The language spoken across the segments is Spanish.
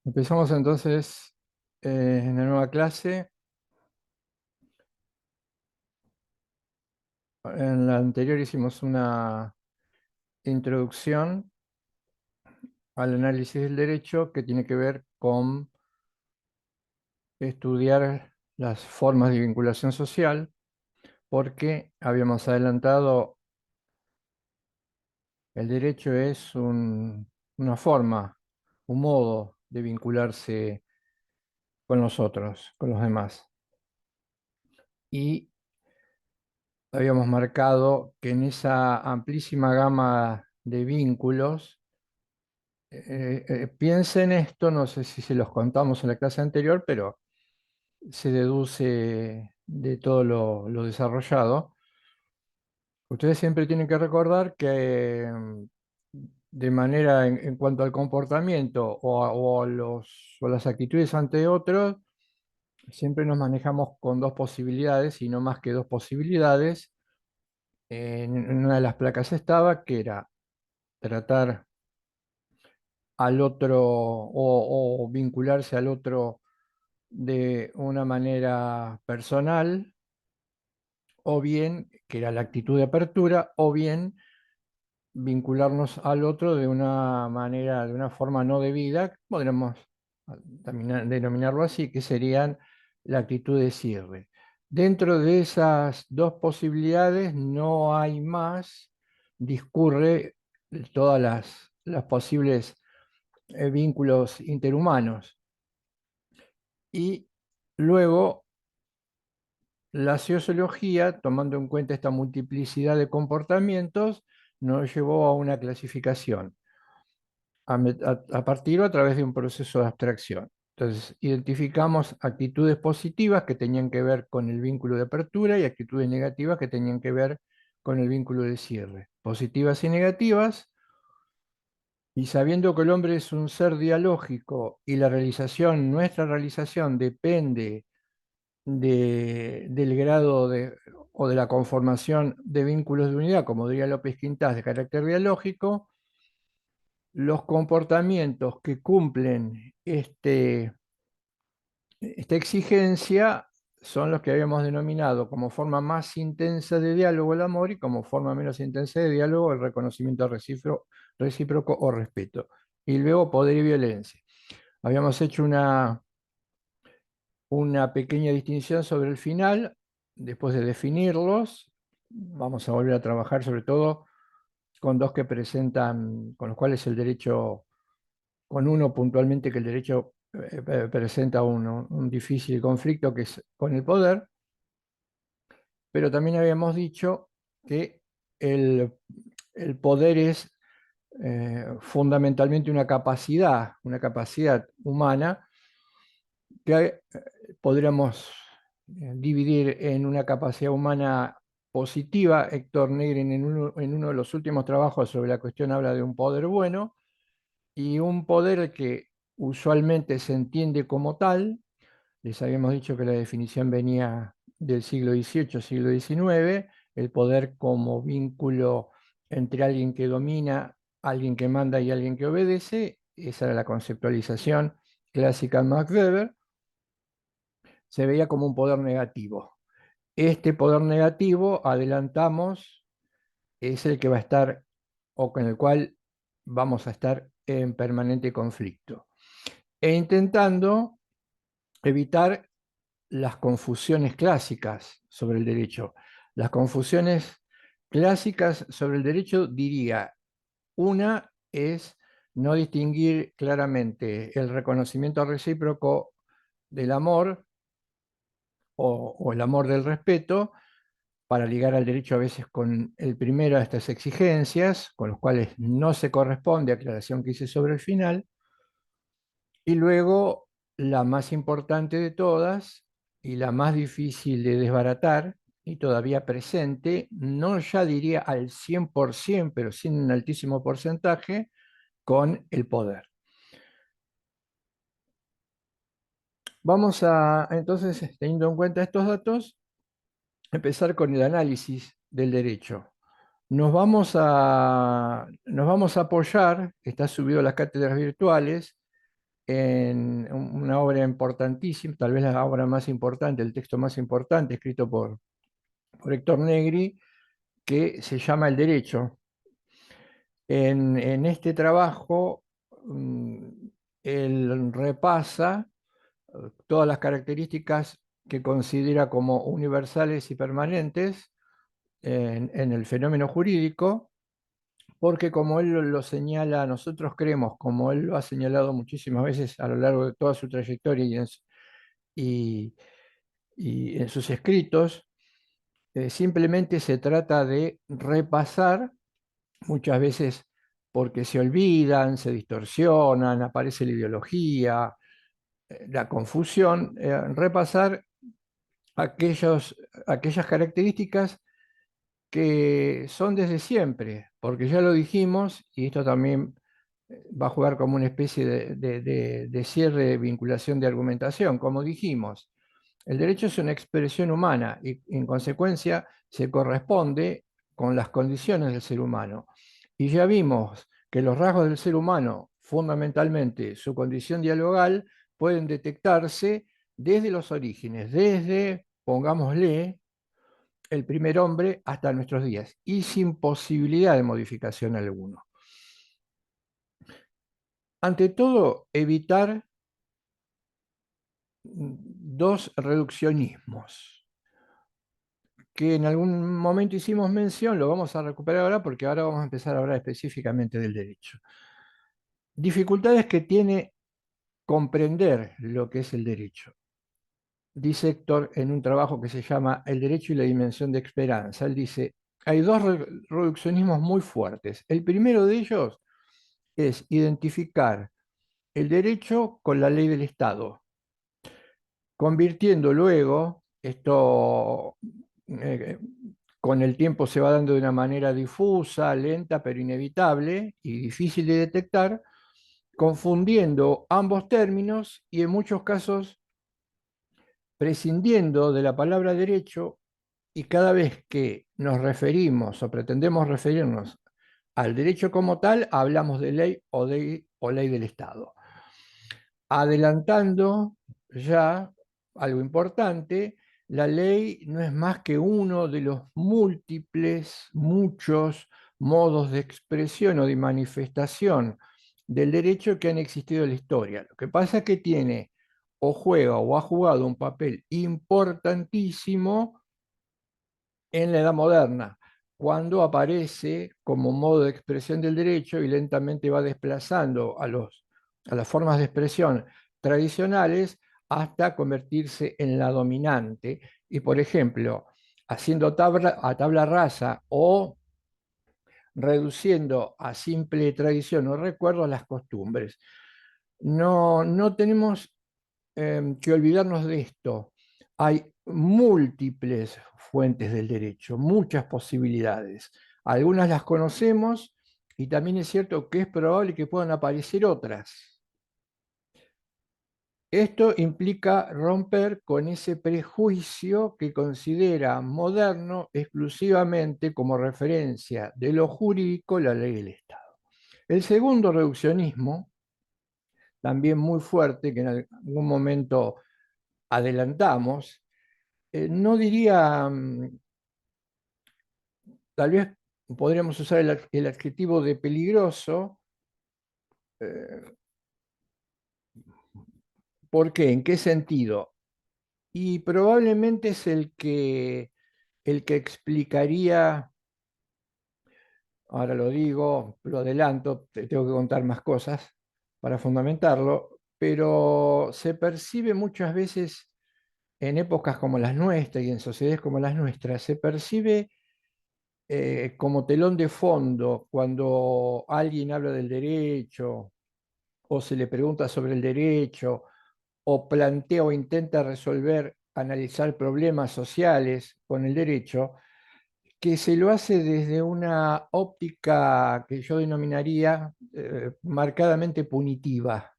Empezamos entonces en la nueva clase. En la anterior hicimos una introducción al análisis del derecho que tiene que ver con estudiar las formas de vinculación social, porque habíamos adelantado el derecho es una forma, un modo de vincularse con los otros, con los demás. Y habíamos marcado que en esa amplísima gama de vínculos, piensen esto, no sé si se los contamos en la clase anterior, pero se deduce de todo lo desarrollado. Ustedes siempre tienen que recordar que de manera en cuanto al comportamiento o las actitudes ante otros, siempre nos manejamos con dos posibilidades y no más que dos posibilidades. En una de las placas estaba que era tratar al otro o vincularse al otro de una manera personal, o bien, que era la actitud de apertura, o bien vincularnos al otro de una manera, de una forma no debida, podríamos denominarlo así, que serían la actitud de cierre. Dentro de esas dos posibilidades no hay más, discurre todas las posibles vínculos interhumanos. Y luego la sociología, tomando en cuenta esta multiplicidad de comportamientos, nos llevó a una clasificación a partir o a través de un proceso de abstracción. Entonces, identificamos actitudes positivas que tenían que ver con el vínculo de apertura y actitudes negativas que tenían que ver con el vínculo de cierre. Positivas y negativas, y sabiendo que el hombre es un ser dialógico y la realización, nuestra realización depende del grado o de la conformación de vínculos de unidad, como diría López Quintás, de carácter biológico, los comportamientos que cumplen esta exigencia son los que habíamos denominado como forma más intensa de diálogo el amor y como forma menos intensa de diálogo el reconocimiento recíproco o respeto. Y luego poder y violencia. Habíamos hecho una pequeña distinción sobre el final, después de definirlos. Vamos a volver a trabajar sobre todo con dos que presentan, con los cuales el derecho, con uno puntualmente que el derecho presenta un difícil conflicto, que es con el poder, pero también habíamos dicho que el, el poder es fundamentalmente una capacidad humana que podríamos dividir en una capacidad humana positiva. Héctor Negrin en uno de los últimos trabajos sobre la cuestión habla de un poder bueno y un poder que usualmente se entiende como tal. Les habíamos dicho que la definición venía del siglo XVIII, siglo XIX, el poder como vínculo entre alguien que domina, alguien que manda y alguien que obedece. Esa era la conceptualización clásica de Max Weber. Se veía como un poder negativo. Este poder negativo, adelantamos, es el que va a estar o con el cual vamos a estar en permanente conflicto. E intentando evitar las confusiones clásicas sobre el derecho. Las confusiones clásicas sobre el derecho, diría, una es no distinguir claramente el reconocimiento recíproco del amor o el amor del respeto, para ligar al derecho a veces con el primero de estas exigencias, con los cuales no se corresponde, aclaración que hice sobre el final, y luego la más importante de todas y la más difícil de desbaratar y todavía presente, no ya diría al 100%, pero sí en un altísimo porcentaje, con el poder. Vamos a, entonces, teniendo en cuenta estos datos, empezar con el análisis del derecho. Nos vamos a apoyar, está subido a las cátedras virtuales, en una obra importantísima, tal vez la obra más importante, el texto más importante, escrito por Héctor Negri, que se llama El Derecho. En este trabajo, mm, él repasa todas las características que considera como universales y permanentes en el fenómeno jurídico, porque como él lo señala, nosotros creemos, como él lo ha señalado muchísimas veces a lo largo de toda su trayectoria y- y en sus escritos, simplemente se trata de repasar, muchas veces porque se olvidan, se distorsionan, aparece la ideología, la confusión, repasar aquellos, aquellas características que son desde siempre, porque ya lo dijimos, y esto también va a jugar como una especie de cierre de vinculación de argumentación. Como dijimos, el derecho es una expresión humana y en consecuencia se corresponde con las condiciones del ser humano. Y ya vimos que los rasgos del ser humano, fundamentalmente su condición dialogal, pueden detectarse desde los orígenes, desde, pongámosle, el primer hombre hasta nuestros días, y sin posibilidad de modificación alguna. Ante todo, evitar dos reduccionismos que en algún momento hicimos mención, lo vamos a recuperar ahora porque ahora vamos a empezar a hablar específicamente del derecho. Dificultades que tiene comprender lo que es el derecho. Dice Héctor en un trabajo que se llama El derecho y la dimensión de esperanza. Él dice, hay dos reduccionismos muy fuertes. El primero de ellos es identificar el derecho con la ley del Estado, convirtiendo luego, esto eh, con el tiempo se va dando de una manera difusa, lenta, pero inevitable y difícil de detectar, confundiendo ambos términos y en muchos casos prescindiendo de la palabra derecho, y cada vez que nos referimos o pretendemos referirnos al derecho como tal, hablamos de ley o ley del Estado. Adelantando ya algo importante, la ley no es más que uno de los múltiples, muchos modos de expresión o de manifestación del derecho que han existido en la historia. Lo que pasa es que tiene o juega o ha jugado un papel importantísimo en la Edad Moderna, cuando aparece como modo de expresión del derecho y lentamente va desplazando a las formas de expresión tradicionales hasta convertirse en la dominante. Y, por ejemplo, haciendo a tabla rasa o reduciendo a simple tradición o recuerdo las costumbres. No tenemos que olvidarnos de esto. Hay múltiples fuentes del derecho, muchas posibilidades. Algunas las conocemos y también es cierto que es probable que puedan aparecer otras. Esto implica romper con ese prejuicio que considera moderno exclusivamente como referencia de lo jurídico la ley del Estado. El segundo reduccionismo, también muy fuerte, que en algún momento adelantamos, no diría, tal vez podríamos usar el adjetivo de peligroso. eh, ¿Por qué? ¿En qué sentido? Y probablemente es el que explicaría, ahora lo digo, lo adelanto, te tengo que contar más cosas para fundamentarlo, pero se percibe muchas veces en épocas como las nuestras y en sociedades como las nuestras, se percibe como telón de fondo cuando alguien habla del derecho o se le pregunta sobre el derecho o plantea o intenta resolver, analizar problemas sociales con el derecho, que se lo hace desde una óptica que yo denominaría marcadamente punitiva.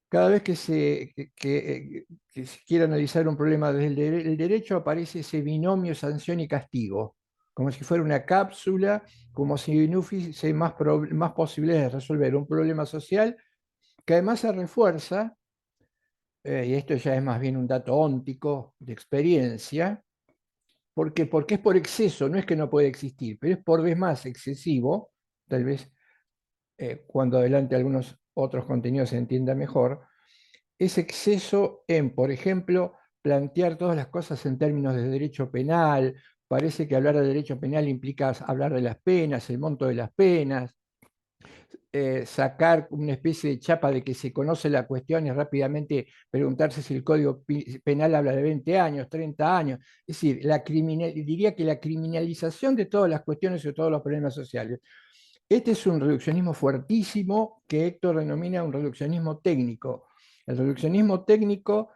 Cada vez que se quiere analizar un problema desde el derecho, aparece ese binomio sanción y castigo, como si fuera una cápsula, como si no hubiese más posibilidades de resolver un problema social que además se refuerza, y esto ya es más bien un dato óntico de experiencia, porque es por exceso, no es que no puede existir, pero es por vez más excesivo, tal vez cuando adelante algunos otros contenidos se entienda mejor, es exceso en, por ejemplo, plantear todas las cosas en términos de derecho penal. Parece que hablar de derecho penal implica hablar de las penas, el monto de las penas, sacar una especie de chapa de que se conoce la cuestión y rápidamente preguntarse si el Código Penal habla de 20 años, 30 años. Es decir, diría que la criminalización de todas las cuestiones y de todos los problemas sociales. Este es un reduccionismo fuertísimo que Héctor denomina un reduccionismo técnico. El reduccionismo técnico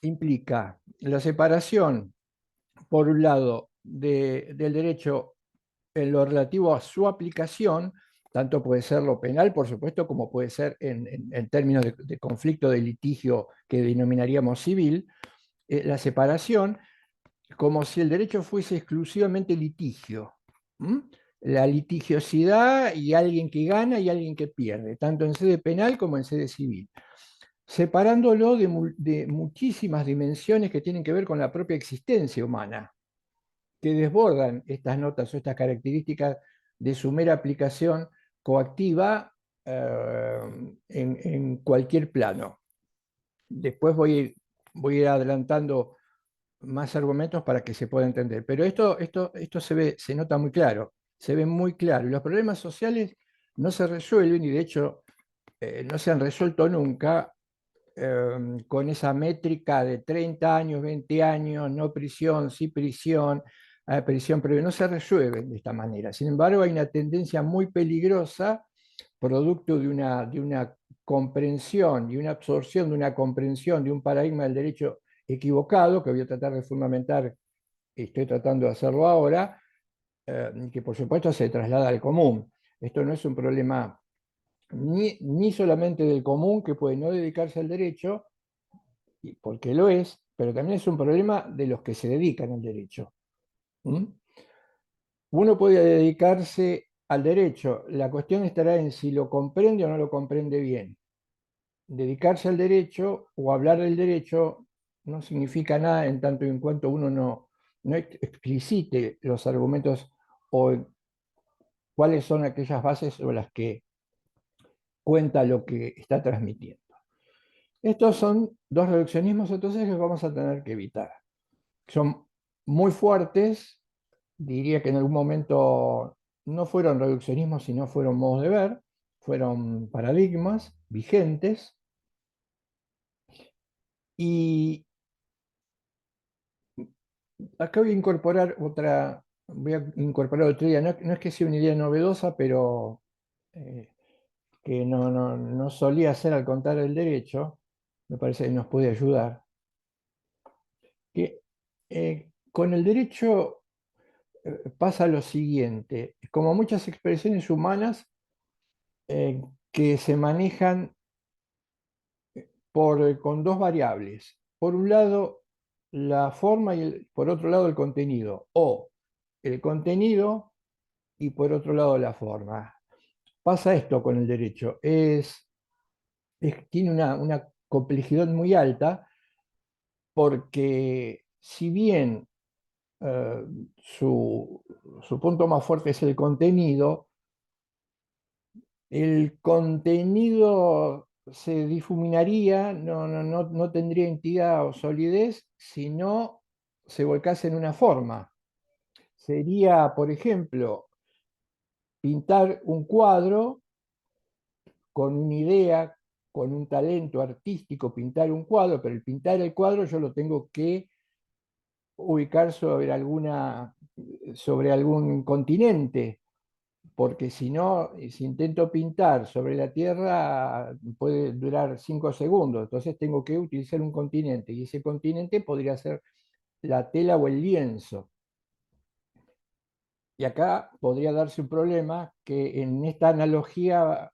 implica la separación, por un lado, del derecho en lo relativo a su aplicación, tanto puede ser lo penal, por supuesto, como puede ser en términos de conflicto, de litigio que denominaríamos civil, la separación como si el derecho fuese exclusivamente litigio. ¿Mm? La litigiosidad y alguien que gana y alguien que pierde, tanto en sede penal como en sede civil, separándolo de muchísimas dimensiones que tienen que ver con la propia existencia humana, que desbordan estas notas o estas características de su mera aplicación coactiva en cualquier plano. Después voy a ir adelantando más argumentos para que se pueda entender. Pero esto se nota muy claro, se ve muy claro. Y los problemas sociales no se resuelven y de hecho no se han resuelto nunca con esa métrica de 30 años, 20 años, no prisión, sí prisión, prisión previa, no se resuelven de esta manera. Sin embargo, hay una tendencia muy peligrosa, producto de una comprensión y una absorción de una comprensión de un paradigma del derecho equivocado, que voy a tratar de fundamentar, estoy tratando de hacerlo ahora, que por supuesto se traslada al común. Esto no es un problema ni solamente del común que puede no dedicarse al derecho, porque lo es, pero también es un problema de los que se dedican al derecho. ¿Mm? Uno puede dedicarse al derecho, la cuestión estará en si lo comprende o no lo comprende bien. Dedicarse al derecho o hablar del derecho no significa nada en tanto y en cuanto uno no explicite los argumentos o cuáles son aquellas bases sobre las que cuenta lo que está transmitiendo. Estos son dos reduccionismos entonces que vamos a tener que evitar. Son muy fuertes, diría que en algún momento no fueron reduccionismos, sino fueron modos de ver, fueron paradigmas vigentes, y acá voy a incorporar otra idea, no es que sea una idea novedosa, pero eh, que no solía hacer al contar el derecho, me parece que nos puede ayudar, que con el derecho pasa lo siguiente, como muchas expresiones humanas eh, que se manejan con dos variables. Por un lado, la forma y por otro lado el contenido, o el contenido y por otro lado la forma. Pasa esto con el derecho, tiene una complejidad muy alta porque si bien eh, su, su punto más fuerte es el contenido se difuminaría, no tendría entidad o solidez si no se volcase en una forma. Sería, por ejemplo, pintar un cuadro con una idea, con un talento artístico, pintar un cuadro, pero el pintar el cuadro yo lo tengo que ubicar sobre algún continente, porque si no, si intento pintar sobre la Tierra, puede durar 5 segundos, entonces tengo que utilizar un continente, y ese continente podría ser la tela o el lienzo. Y acá podría darse un problema que en esta analogía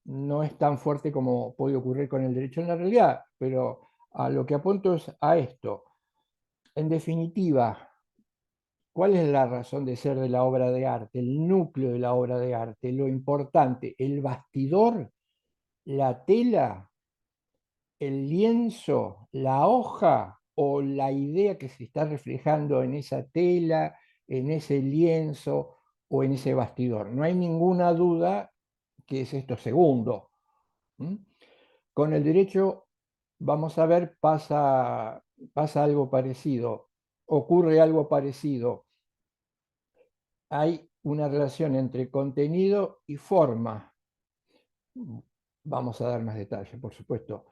no es tan fuerte como puede ocurrir con el derecho en la realidad, pero a lo que apunto es a esto. En definitiva, ¿cuál es la razón de ser de la obra de arte? El núcleo de la obra de arte, lo importante, el bastidor la tela, el lienzo, la hoja o la idea que se está reflejando en esa tela, en ese lienzo o en ese bastidor. No hay ninguna duda que es esto segundo. ¿Mm? Con el derecho, vamos a ver, pasa algo parecido, ocurre algo parecido. Hay una relación entre contenido y forma. Vamos a dar más detalles, por supuesto.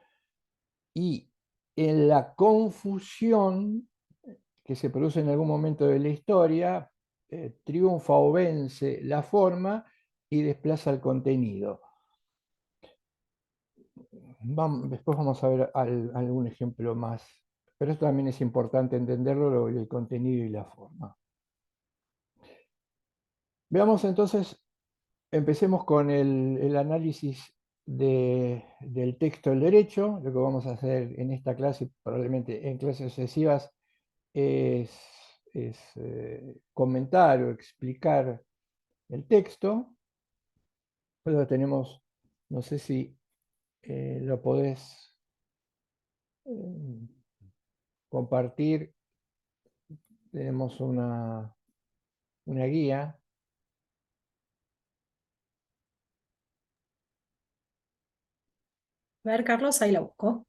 Y en la confusión que se produce en algún momento de la historia, triunfa o vence la forma y desplaza el contenido. Después vamos a ver algún ejemplo más, pero esto también es importante entenderlo, el contenido y la forma. Veamos entonces, empecemos con el análisis del texto del derecho. Lo que vamos a hacer en esta clase, probablemente en clases sucesivas, es, comentar o explicar el texto. Luego tenemos, no sé si lo podés eh, compartir. Tenemos una guía. A ver, Carlos, ahí la busco.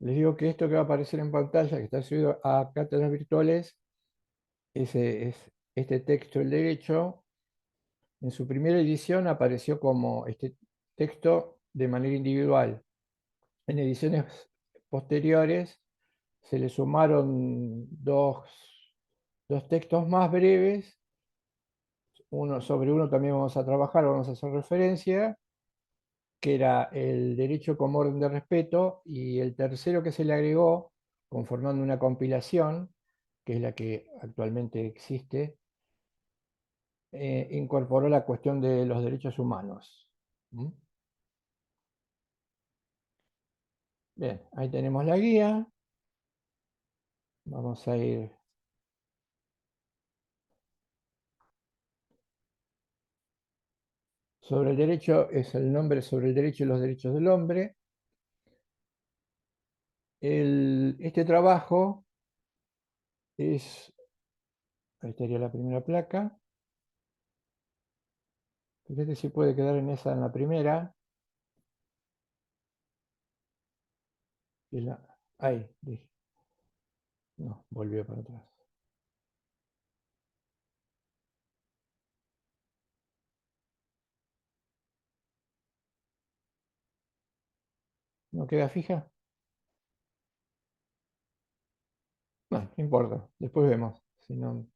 Les digo que esto que va a aparecer en pantalla, que está subido a Cátedras Virtuales, es este texto el derecho. En su primera edición apareció como este texto de manera individual. En ediciones posteriores se le sumaron dos textos más breves. Sobre uno también vamos a trabajar, vamos a hacer referencia, que era el derecho como orden de respeto, y el tercero que se le agregó, conformando una compilación, que es la que actualmente existe, incorporó la cuestión de los derechos humanos. ¿Mm? Bien, ahí tenemos la guía. Vamos a ir sobre el derecho, es el nombre sobre el derecho y los derechos del hombre. Este trabajo es, ahí estaría la primera placa. Fíjate si puede quedar en esa, en la primera. Ahí, no, volvió para atrás. ¿No queda fija? No, no importa, después vemos. Si no,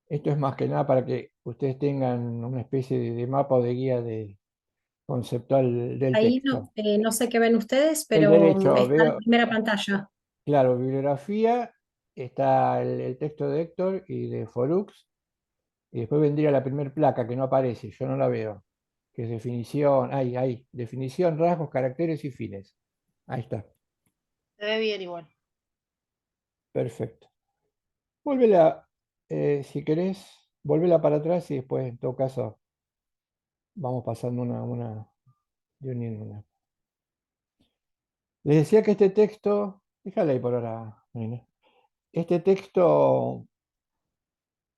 esto es más que nada para que ustedes tengan una especie de mapa o de guía conceptual del Ahí no, texto. no sé qué ven ustedes, El pero derecho, está en veo, primera pantalla. claro, bibliografía, está el texto de Héctor y de Forux, y después vendría la primera placa que no aparece, yo no la veo, que es definición, ahí, definición, rasgos, caracteres y fines. Ahí está, Se ve bien igual. perfecto. Vuélvela, si querés, volvela para atrás y después, en todo caso, vamos pasando de una en una. Les decía que este texto, déjala ahí por ahora, Marina. Este texto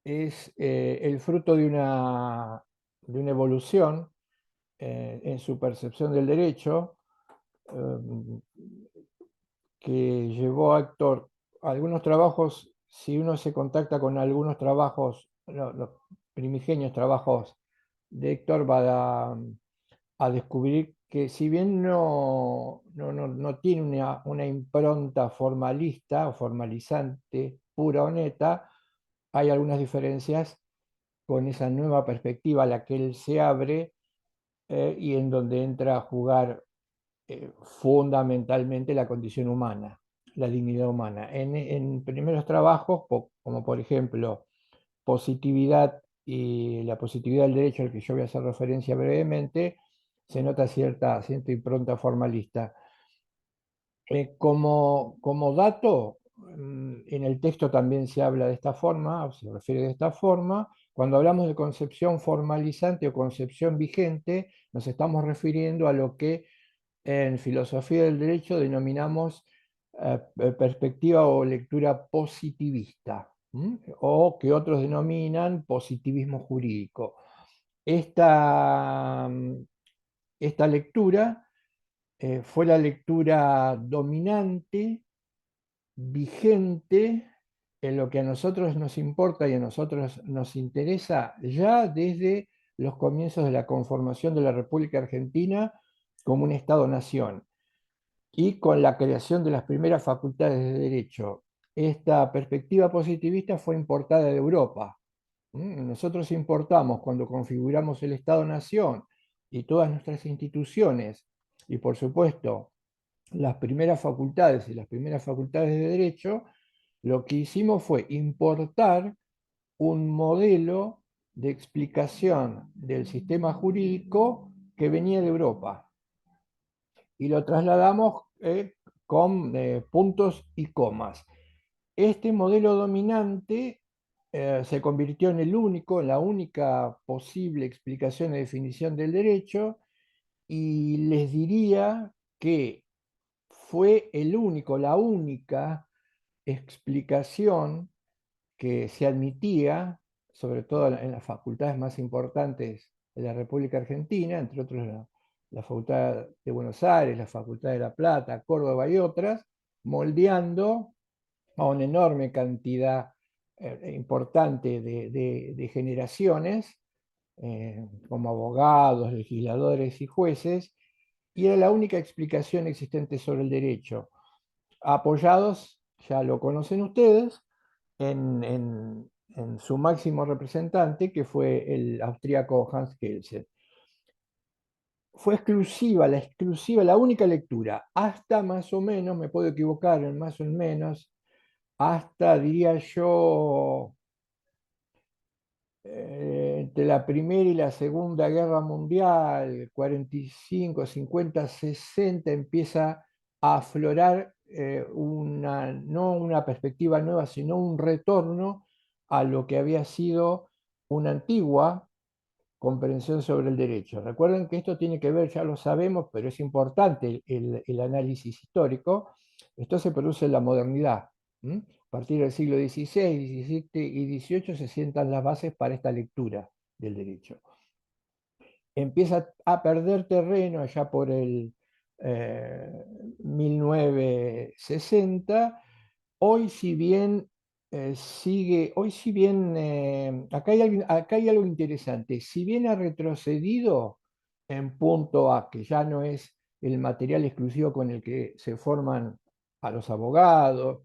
es el fruto de una evolución en su percepción del derecho, eh, que llevó a Héctor a algunos trabajos. Si uno se contacta con algunos trabajos, los primigenios trabajos de Héctor, va a descubrir que si bien no tiene una impronta formalista o formalizante pura o neta, hay algunas diferencias con esa nueva perspectiva a la que él se abre y en donde entra a jugar fundamentalmente la condición humana, la dignidad humana. En primeros trabajos, como por ejemplo positividad y la positividad del derecho, al que yo voy a hacer referencia brevemente, se nota cierta impronta formalista. Como dato, en el texto también se habla de esta forma, o se refiere de esta forma. Cuando hablamos de concepción formalizante o concepción vigente, nos estamos refiriendo a lo que en filosofía del derecho denominamos perspectiva o lectura positivista, o que otros denominan positivismo jurídico. Esta, esta lectura fue la lectura dominante, vigente, en lo que a nosotros nos importa y a nosotros nos interesa ya desde los comienzos de la conformación de la República Argentina como un Estado-nación y con la creación de las primeras facultades de Derecho. Esta perspectiva positivista fue importada de Europa. Nosotros importamos, cuando configuramos el Estado-Nación y todas nuestras instituciones, y por supuesto las primeras facultades y las primeras facultades de Derecho, lo que hicimos fue importar un modelo de explicación del sistema jurídico que venía de Europa y lo trasladamos con puntos y comas. Este modelo dominante se convirtió en el único, en la única posible explicación y definición del derecho, y les diría que fue el único, la única explicación que se admitía, sobre todo en las facultades más importantes de la República Argentina, entre otros la Facultad de Buenos Aires, la Facultad de La Plata, Córdoba y otras, moldeando a una enorme cantidad importante de generaciones, como abogados, legisladores y jueces, y era la única explicación existente sobre el derecho, apoyados, ya lo conocen ustedes, en su máximo representante, que fue el austríaco Hans Kelsen. Fue exclusiva, la única lectura, hasta más o menos, me puedo equivocar en más o en menos, hasta, diría yo, entre la Primera y la Segunda Guerra Mundial, 45, 50, 60, empieza a aflorar no una perspectiva nueva, sino un retorno a lo que había sido una antigua comprensión sobre el derecho. Recuerden que esto tiene que ver, ya lo sabemos, pero es importante el análisis histórico. Esto se produce en la modernidad. A partir del siglo XVI, XVII y XVIII se sientan las bases para esta lectura del derecho. Empieza a perder terreno allá por el 1960. Hoy si bien acá hay algo interesante. Si bien ha retrocedido en punto A, que ya no es el material exclusivo con el que se forman a los abogados,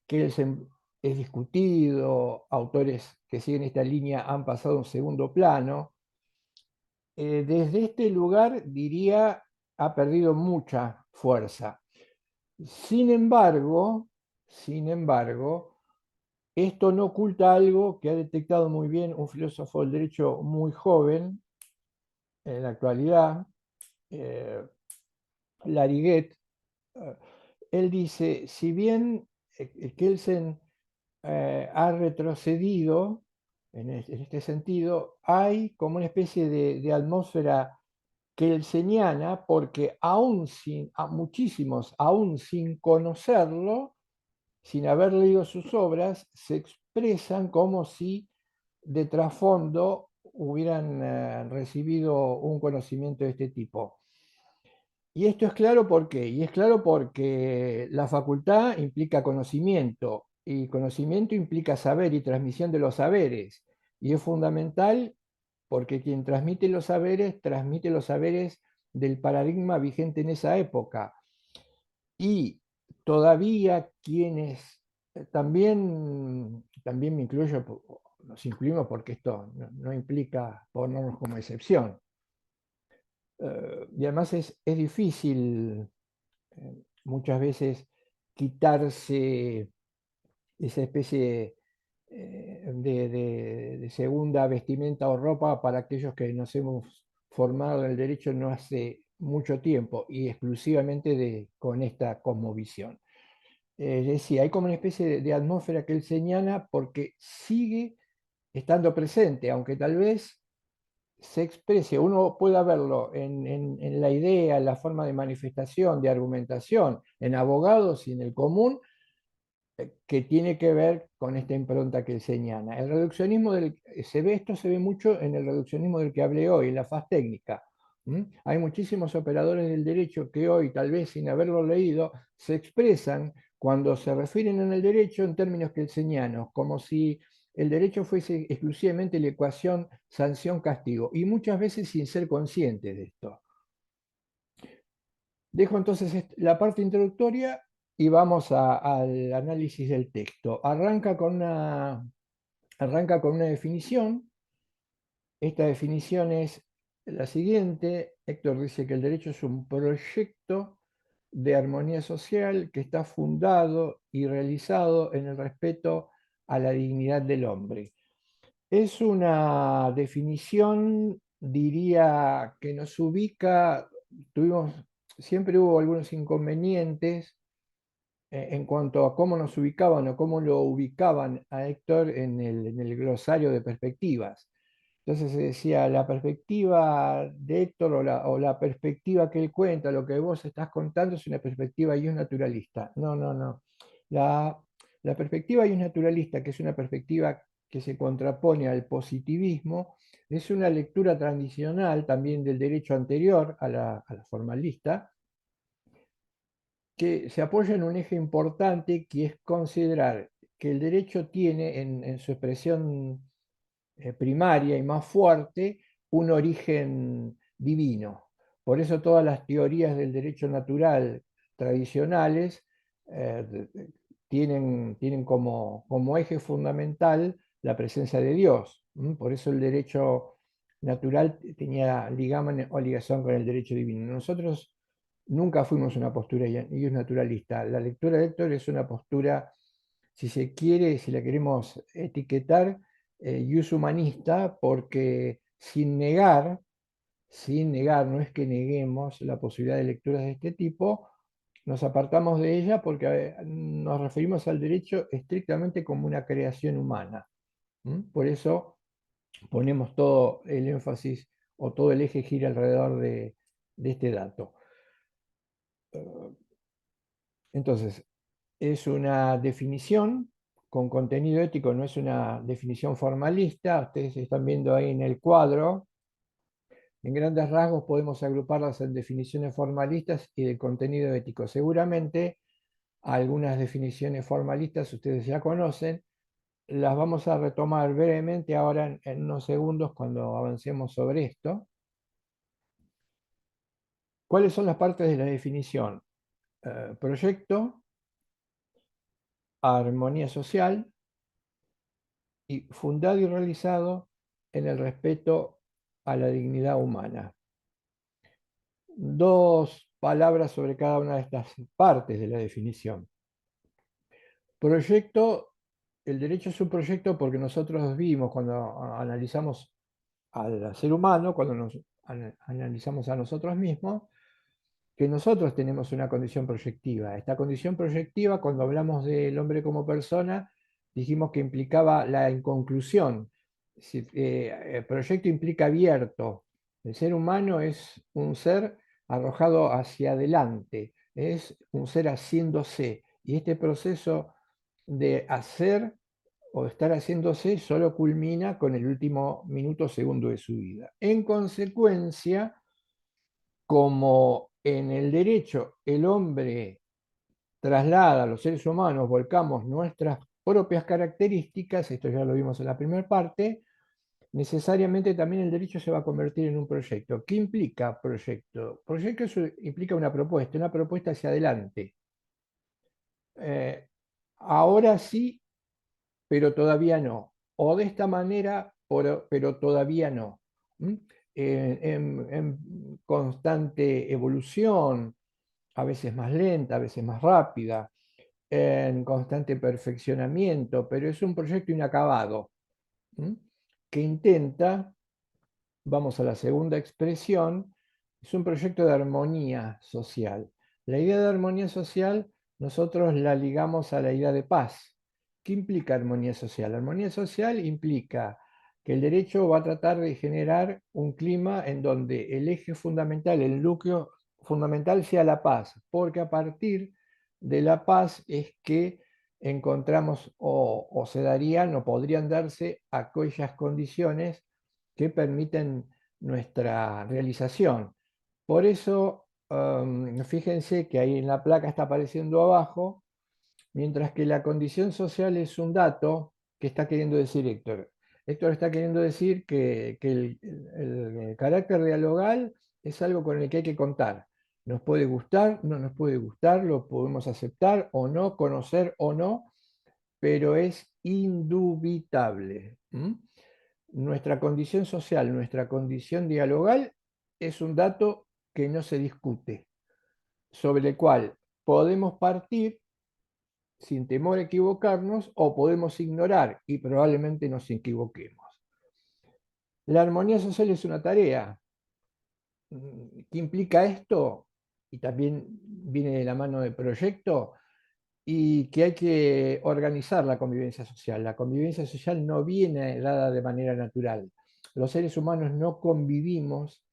que es discutido, autores que siguen esta línea han pasado a un segundo plano. Desde este lugar, diría, ha perdido mucha fuerza. Sin embargo, esto no oculta algo que ha detectado muy bien un filósofo del derecho muy joven en la actualidad, eh, Lariguet. Él dice, si bien Kelsen ha retrocedido en este sentido, hay como una especie de atmósfera kelseniana, porque muchísimos, aún sin conocerlo, sin haber leído sus obras, se expresan como si de trasfondo hubieran recibido un conocimiento de este tipo. Y esto es claro ¿por qué? Y es claro porque la facultad implica conocimiento, y conocimiento implica saber y transmisión de los saberes. Y es fundamental porque quien transmite los saberes del paradigma vigente en esa época. Y todavía quienes, también me incluyo, nos incluimos porque esto no implica ponernos como excepción. Y además es difícil muchas veces quitarse esa especie de segunda vestimenta o ropa para aquellos que nos hemos formado en el derecho no hace mucho tiempo y exclusivamente con esta cosmovisión. Es decir, hay como una especie de atmósfera que él señala porque sigue estando presente, aunque tal vez se exprese, uno pueda verlo en la idea, en la forma de manifestación, de argumentación, en abogados y en el común, que tiene que ver con esta impronta que él señala. El reduccionismo esto se ve mucho en el reduccionismo del que hablé hoy, en la faz técnica. Hay muchísimos operadores del derecho que hoy, tal vez sin haberlo leído, se expresan cuando se refieren en el derecho en términos kelsenianos, como si el derecho fuese exclusivamente la ecuación sanción-castigo, y muchas veces sin ser conscientes de esto. Dejo entonces la parte introductoria y vamos al análisis del texto. Arranca con una definición. Esta definición es la siguiente. Héctor dice que el derecho es un proyecto de armonía social que está fundado y realizado en el respeto a la dignidad del hombre. Es una definición, diría, que nos ubica, siempre hubo algunos inconvenientes en cuanto a cómo nos ubicaban o cómo lo ubicaban a Héctor en el glosario de perspectivas. Entonces se decía, la perspectiva de Héctor o la perspectiva que él cuenta, lo que vos estás contando es una perspectiva y es naturalista. No, no, no. La perspectiva y es naturalista, que es una perspectiva que se contrapone al positivismo, es una lectura tradicional también del derecho anterior a la formalista, que se apoya en un eje importante que es considerar que el derecho tiene en su expresión primaria y más fuerte un origen divino. Por eso todas las teorías del derecho natural tradicionales eh, tienen como eje fundamental la presencia de Dios. Por eso el derecho natural tenía ligamen o ligación con el derecho divino. Nosotros nunca fuimos una postura ius naturalista. La lectura de Héctor es una postura, si se quiere, si la queremos etiquetar, ius humanista, porque sin negar, no es que neguemos la posibilidad de lecturas de este tipo, nos apartamos de ella porque nos referimos al derecho estrictamente como una creación humana. Por eso ponemos todo el énfasis o todo el eje gira alrededor de este dato. Entonces, es una definición con contenido ético, no es una definición formalista. Ustedes están viendo ahí en el cuadro. En grandes rasgos podemos agruparlas en definiciones formalistas y de contenido ético. Seguramente algunas definiciones formalistas ustedes ya conocen. Las vamos a retomar brevemente ahora en unos segundos cuando avancemos sobre esto. ¿Cuáles son las partes de la definición? Proyecto, armonía social y fundado y realizado en el respeto a la dignidad humana. Dos palabras sobre cada una de estas partes de la definición. Proyecto, el derecho es un proyecto porque nosotros vimos cuando analizamos al ser humano, cuando nos analizamos a nosotros mismos, que nosotros tenemos una condición proyectiva. Esta condición proyectiva, cuando hablamos del hombre como persona, dijimos que implicaba la inconclusión. El proyecto implica abierto. El ser humano es un ser arrojado hacia adelante, es un ser haciéndose. Y este proceso de hacer o estar haciéndose solo culmina con el último minuto o segundo de su vida. En consecuencia, como en el derecho el hombre traslada a los seres humanos, volcamos nuestras propias características, esto ya lo vimos en la primera parte, necesariamente también el derecho se va a convertir en un proyecto. ¿Qué implica proyecto? Proyecto implica una propuesta hacia adelante. Ahora sí, pero todavía no. O de esta manera, pero todavía no. en constante evolución, a veces más lenta, a veces más rápida, en constante perfeccionamiento, pero es un proyecto inacabado, ¿m? Que intenta, vamos a la segunda expresión, es un proyecto de armonía social. La idea de armonía social nosotros la ligamos a la idea de paz. ¿Qué implica armonía social? Armonía social implica que el derecho va a tratar de generar un clima en donde el eje fundamental, el núcleo fundamental sea la paz, porque a partir de la paz es que encontramos o se darían o podrían darse aquellas condiciones que permiten nuestra realización. Por eso, fíjense que ahí en la placa está apareciendo abajo, mientras que la condición social es un dato que está queriendo decir Héctor. Héctor está queriendo decir que el carácter dialogal es algo con el que hay que contar. Nos puede gustar, no nos puede gustar, lo podemos aceptar o no, conocer o no, pero es indubitable. Nuestra condición social, nuestra condición dialogal es un dato que no se discute, sobre el cual podemos partir sin temor a equivocarnos o podemos ignorar y probablemente nos equivoquemos. La armonía social es una tarea. ¿Qué implica esto? Y también viene de la mano del proyecto, y que hay que organizar la convivencia social. La convivencia social no viene dada de manera natural. Los seres humanos no convivimos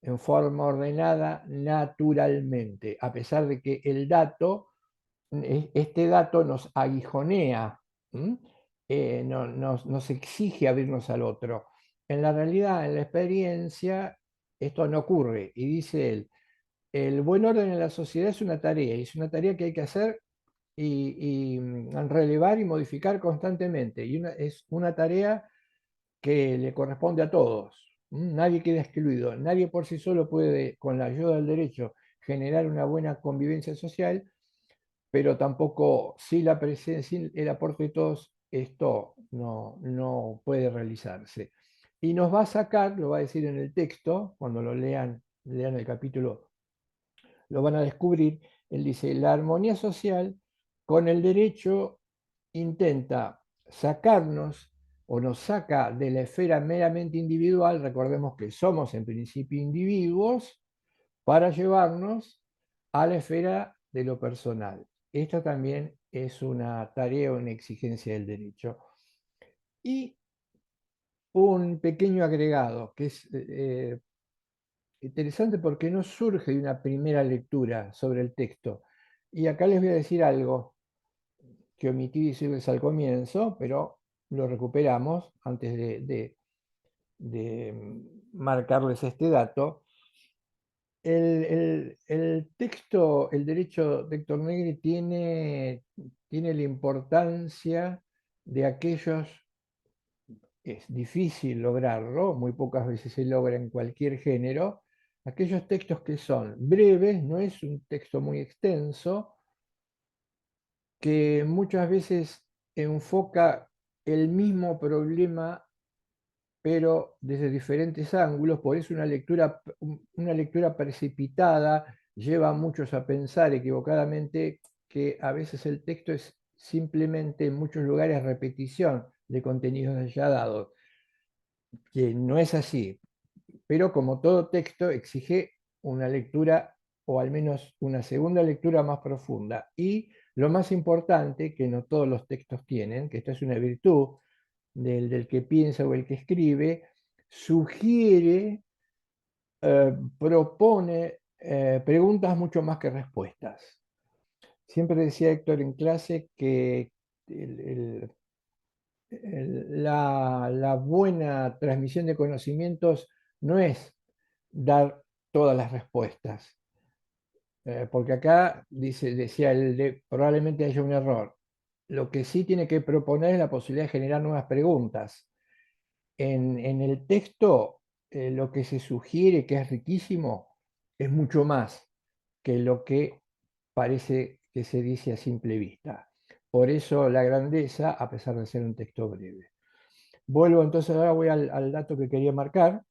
en forma ordenada naturalmente, a pesar de que este dato nos aguijonea, nos exige abrirnos al otro. En la realidad, en la experiencia, esto no ocurre. Y dice él, el buen orden en la sociedad es una tarea, y es una tarea que hay que hacer y relevar y modificar constantemente. Y es una tarea que le corresponde a todos. Nadie queda excluido. Nadie por sí solo puede, con la ayuda del derecho, generar una buena convivencia social, pero tampoco si la presencia, sin el aporte de todos, esto no puede realizarse. Y nos va a sacar, lo va a decir en el texto, cuando lo lean el capítulo, lo van a descubrir. Él dice, la armonía social con el derecho intenta sacarnos o nos saca de la esfera meramente individual, recordemos que somos en principio individuos, para llevarnos a la esfera de lo personal. Esta también es una tarea o una exigencia del derecho. Y un pequeño agregado que es interesante porque no surge de una primera lectura sobre el texto. Y acá les voy a decir algo que omití decirles al comienzo, pero lo recuperamos antes de marcarles este dato. El texto, el derecho de Héctor Negri tiene la importancia de aquellos, es difícil lograrlo, muy pocas veces se logra en cualquier género, aquellos textos que son breves, no es un texto muy extenso, que muchas veces enfoca el mismo problema, pero desde diferentes ángulos, por eso una lectura precipitada lleva a muchos a pensar equivocadamente que a veces el texto es simplemente en muchos lugares repetición de contenidos ya dados, que no es así, pero como todo texto exige una lectura o al menos una segunda lectura más profunda. Y lo más importante, que no todos los textos tienen, que esta es una virtud del que piensa o el que escribe, sugiere, propone preguntas mucho más que respuestas. Siempre decía Héctor en clase que el, la buena transmisión de conocimientos no es dar todas las respuestas, porque acá decía probablemente haya un error. Lo que sí tiene que proponer es la posibilidad de generar nuevas preguntas. En el texto, lo que se sugiere, que es riquísimo, es mucho más que lo que parece que se dice a simple vista. Por eso la grandeza, a pesar de ser un texto breve. Vuelvo entonces, ahora voy al dato que quería marcar.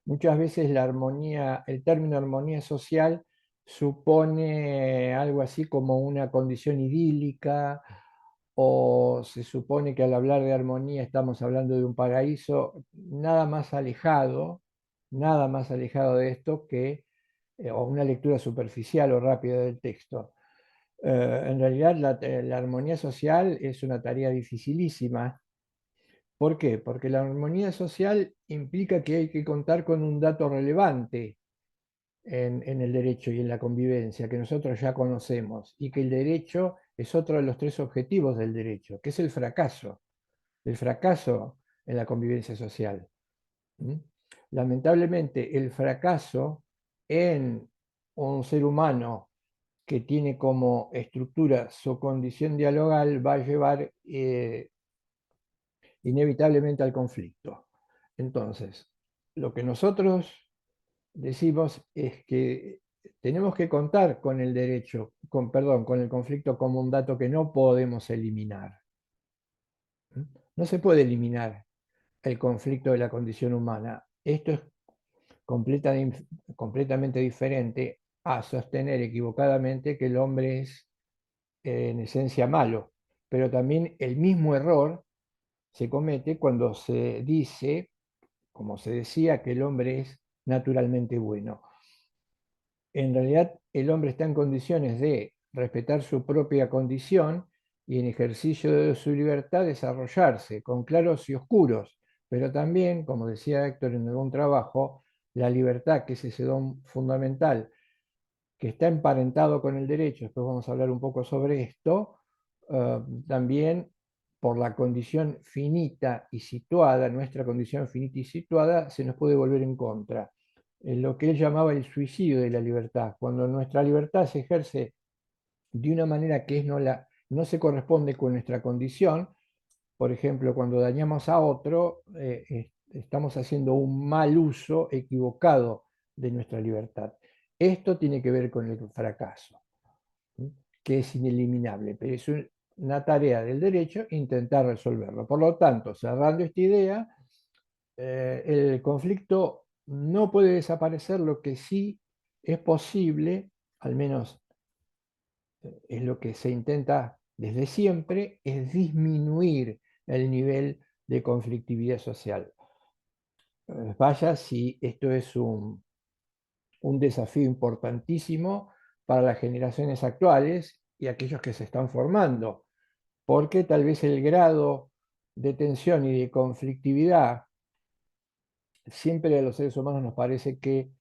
muchas veces el término armonía social supone algo así como una condición idílica, o se supone que al hablar de armonía estamos hablando de un paraíso. Nada más alejado de esto que o una lectura superficial o rápida del texto. En realidad la armonía social es una tarea dificilísima. ¿Por qué? Porque la armonía social implica que hay que contar con un dato relevante en el derecho y en la convivencia que nosotros ya conocemos, y que el derecho es otro de los tres objetivos del derecho, que es el fracaso en la convivencia social. ¿Mm? Lamentablemente, el fracaso en un ser humano que tiene como estructura su condición dialogal va a llevar inevitablemente al conflicto. Entonces, lo que nosotros decimos es que tenemos que contar con el derecho, perdón, con el conflicto como un dato que no podemos eliminar. No se puede eliminar el conflicto de la condición humana. Esto es completamente diferente a sostener equivocadamente que el hombre es en esencia malo. Pero también el mismo error se comete cuando se dice, como se decía, que el hombre es naturalmente bueno. En realidad, el hombre está en condiciones de respetar su propia condición y, en ejercicio de su libertad, desarrollarse con claros y oscuros, pero también, como decía Héctor en algún trabajo, la libertad, que es ese don fundamental que está emparentado con el derecho, después vamos a hablar un poco sobre esto, también por la condición finita y situada, nuestra condición finita y situada, se nos puede volver en contra. Lo que él llamaba el suicidio de la libertad, cuando nuestra libertad se ejerce de una manera que no se corresponde con nuestra condición. Por ejemplo, cuando dañamos a otro, estamos haciendo un mal uso equivocado de nuestra libertad. Esto tiene que ver con el fracaso, que es ineliminable, pero es una tarea del derecho intentar resolverlo. Por lo tanto, cerrando esta idea, el conflicto no puede desaparecer. Lo que sí es posible, al menos es lo que se intenta desde siempre, es disminuir el nivel de conflictividad social. Vaya si esto es un desafío importantísimo para las generaciones actuales y aquellos que se están formando, porque tal vez el grado de tensión y de conflictividad, siempre a los seres humanos nos parece que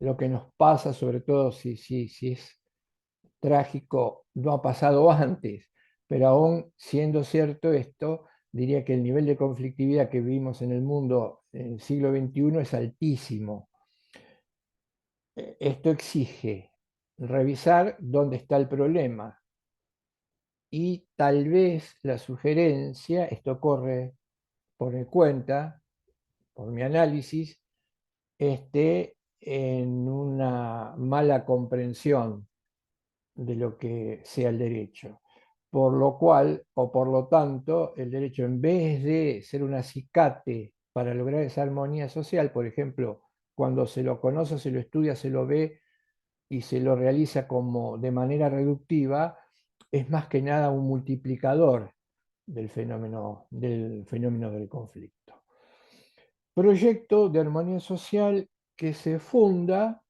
lo que nos pasa, sobre todo si es trágico, no ha pasado antes, pero aún siendo cierto esto, diría que el nivel de conflictividad que vivimos en el mundo en el siglo XXI es altísimo. Esto exige revisar dónde está el problema, y tal vez la sugerencia, esto corre por mi cuenta, por mi análisis, esté en una mala comprensión de lo que sea el derecho. Por lo cual, o por lo tanto, el derecho, en vez de ser un acicate para lograr esa armonía social, por ejemplo, cuando se lo conoce, se lo estudia, se lo ve y se lo realiza como de manera reductiva, es más que nada un multiplicador del fenómeno del conflicto. Proyecto de armonía social que se funda,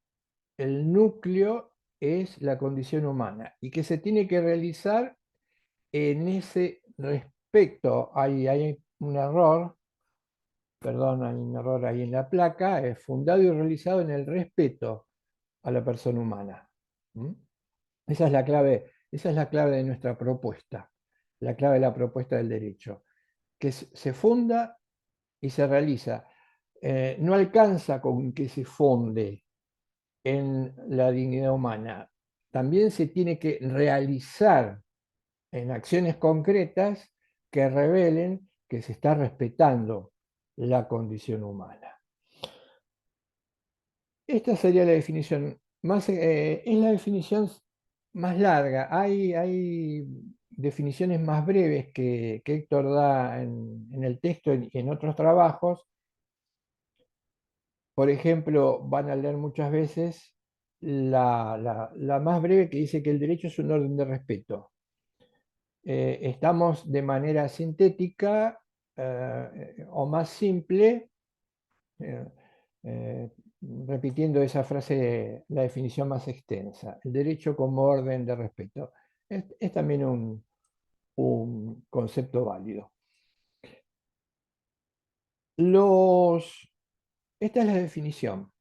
el núcleo es la condición humana y que se tiene que realizar en ese respecto. Hay un error, perdón, hay un error ahí en la placa, es fundado y realizado en el respeto a la persona humana. ¿Mm? Esa es la clave de nuestra propuesta, la clave de la propuesta del derecho, que se funda y se realiza. No alcanza con que se funde en la dignidad humana, también se tiene que realizar en acciones concretas que revelen que se está respetando la condición humana. Esta sería la definición más, es la definición más larga. Hay definiciones más breves que Héctor da en el texto y en otros trabajos, Por ejemplo, van a leer muchas veces la más breve que dice que el derecho es un orden de respeto. Estamos de manera sintética o más simple, eh, eh, repitiendo esa frase, la definición más extensa, el derecho como orden de respeto. Es también un concepto válido. Esta es la definición.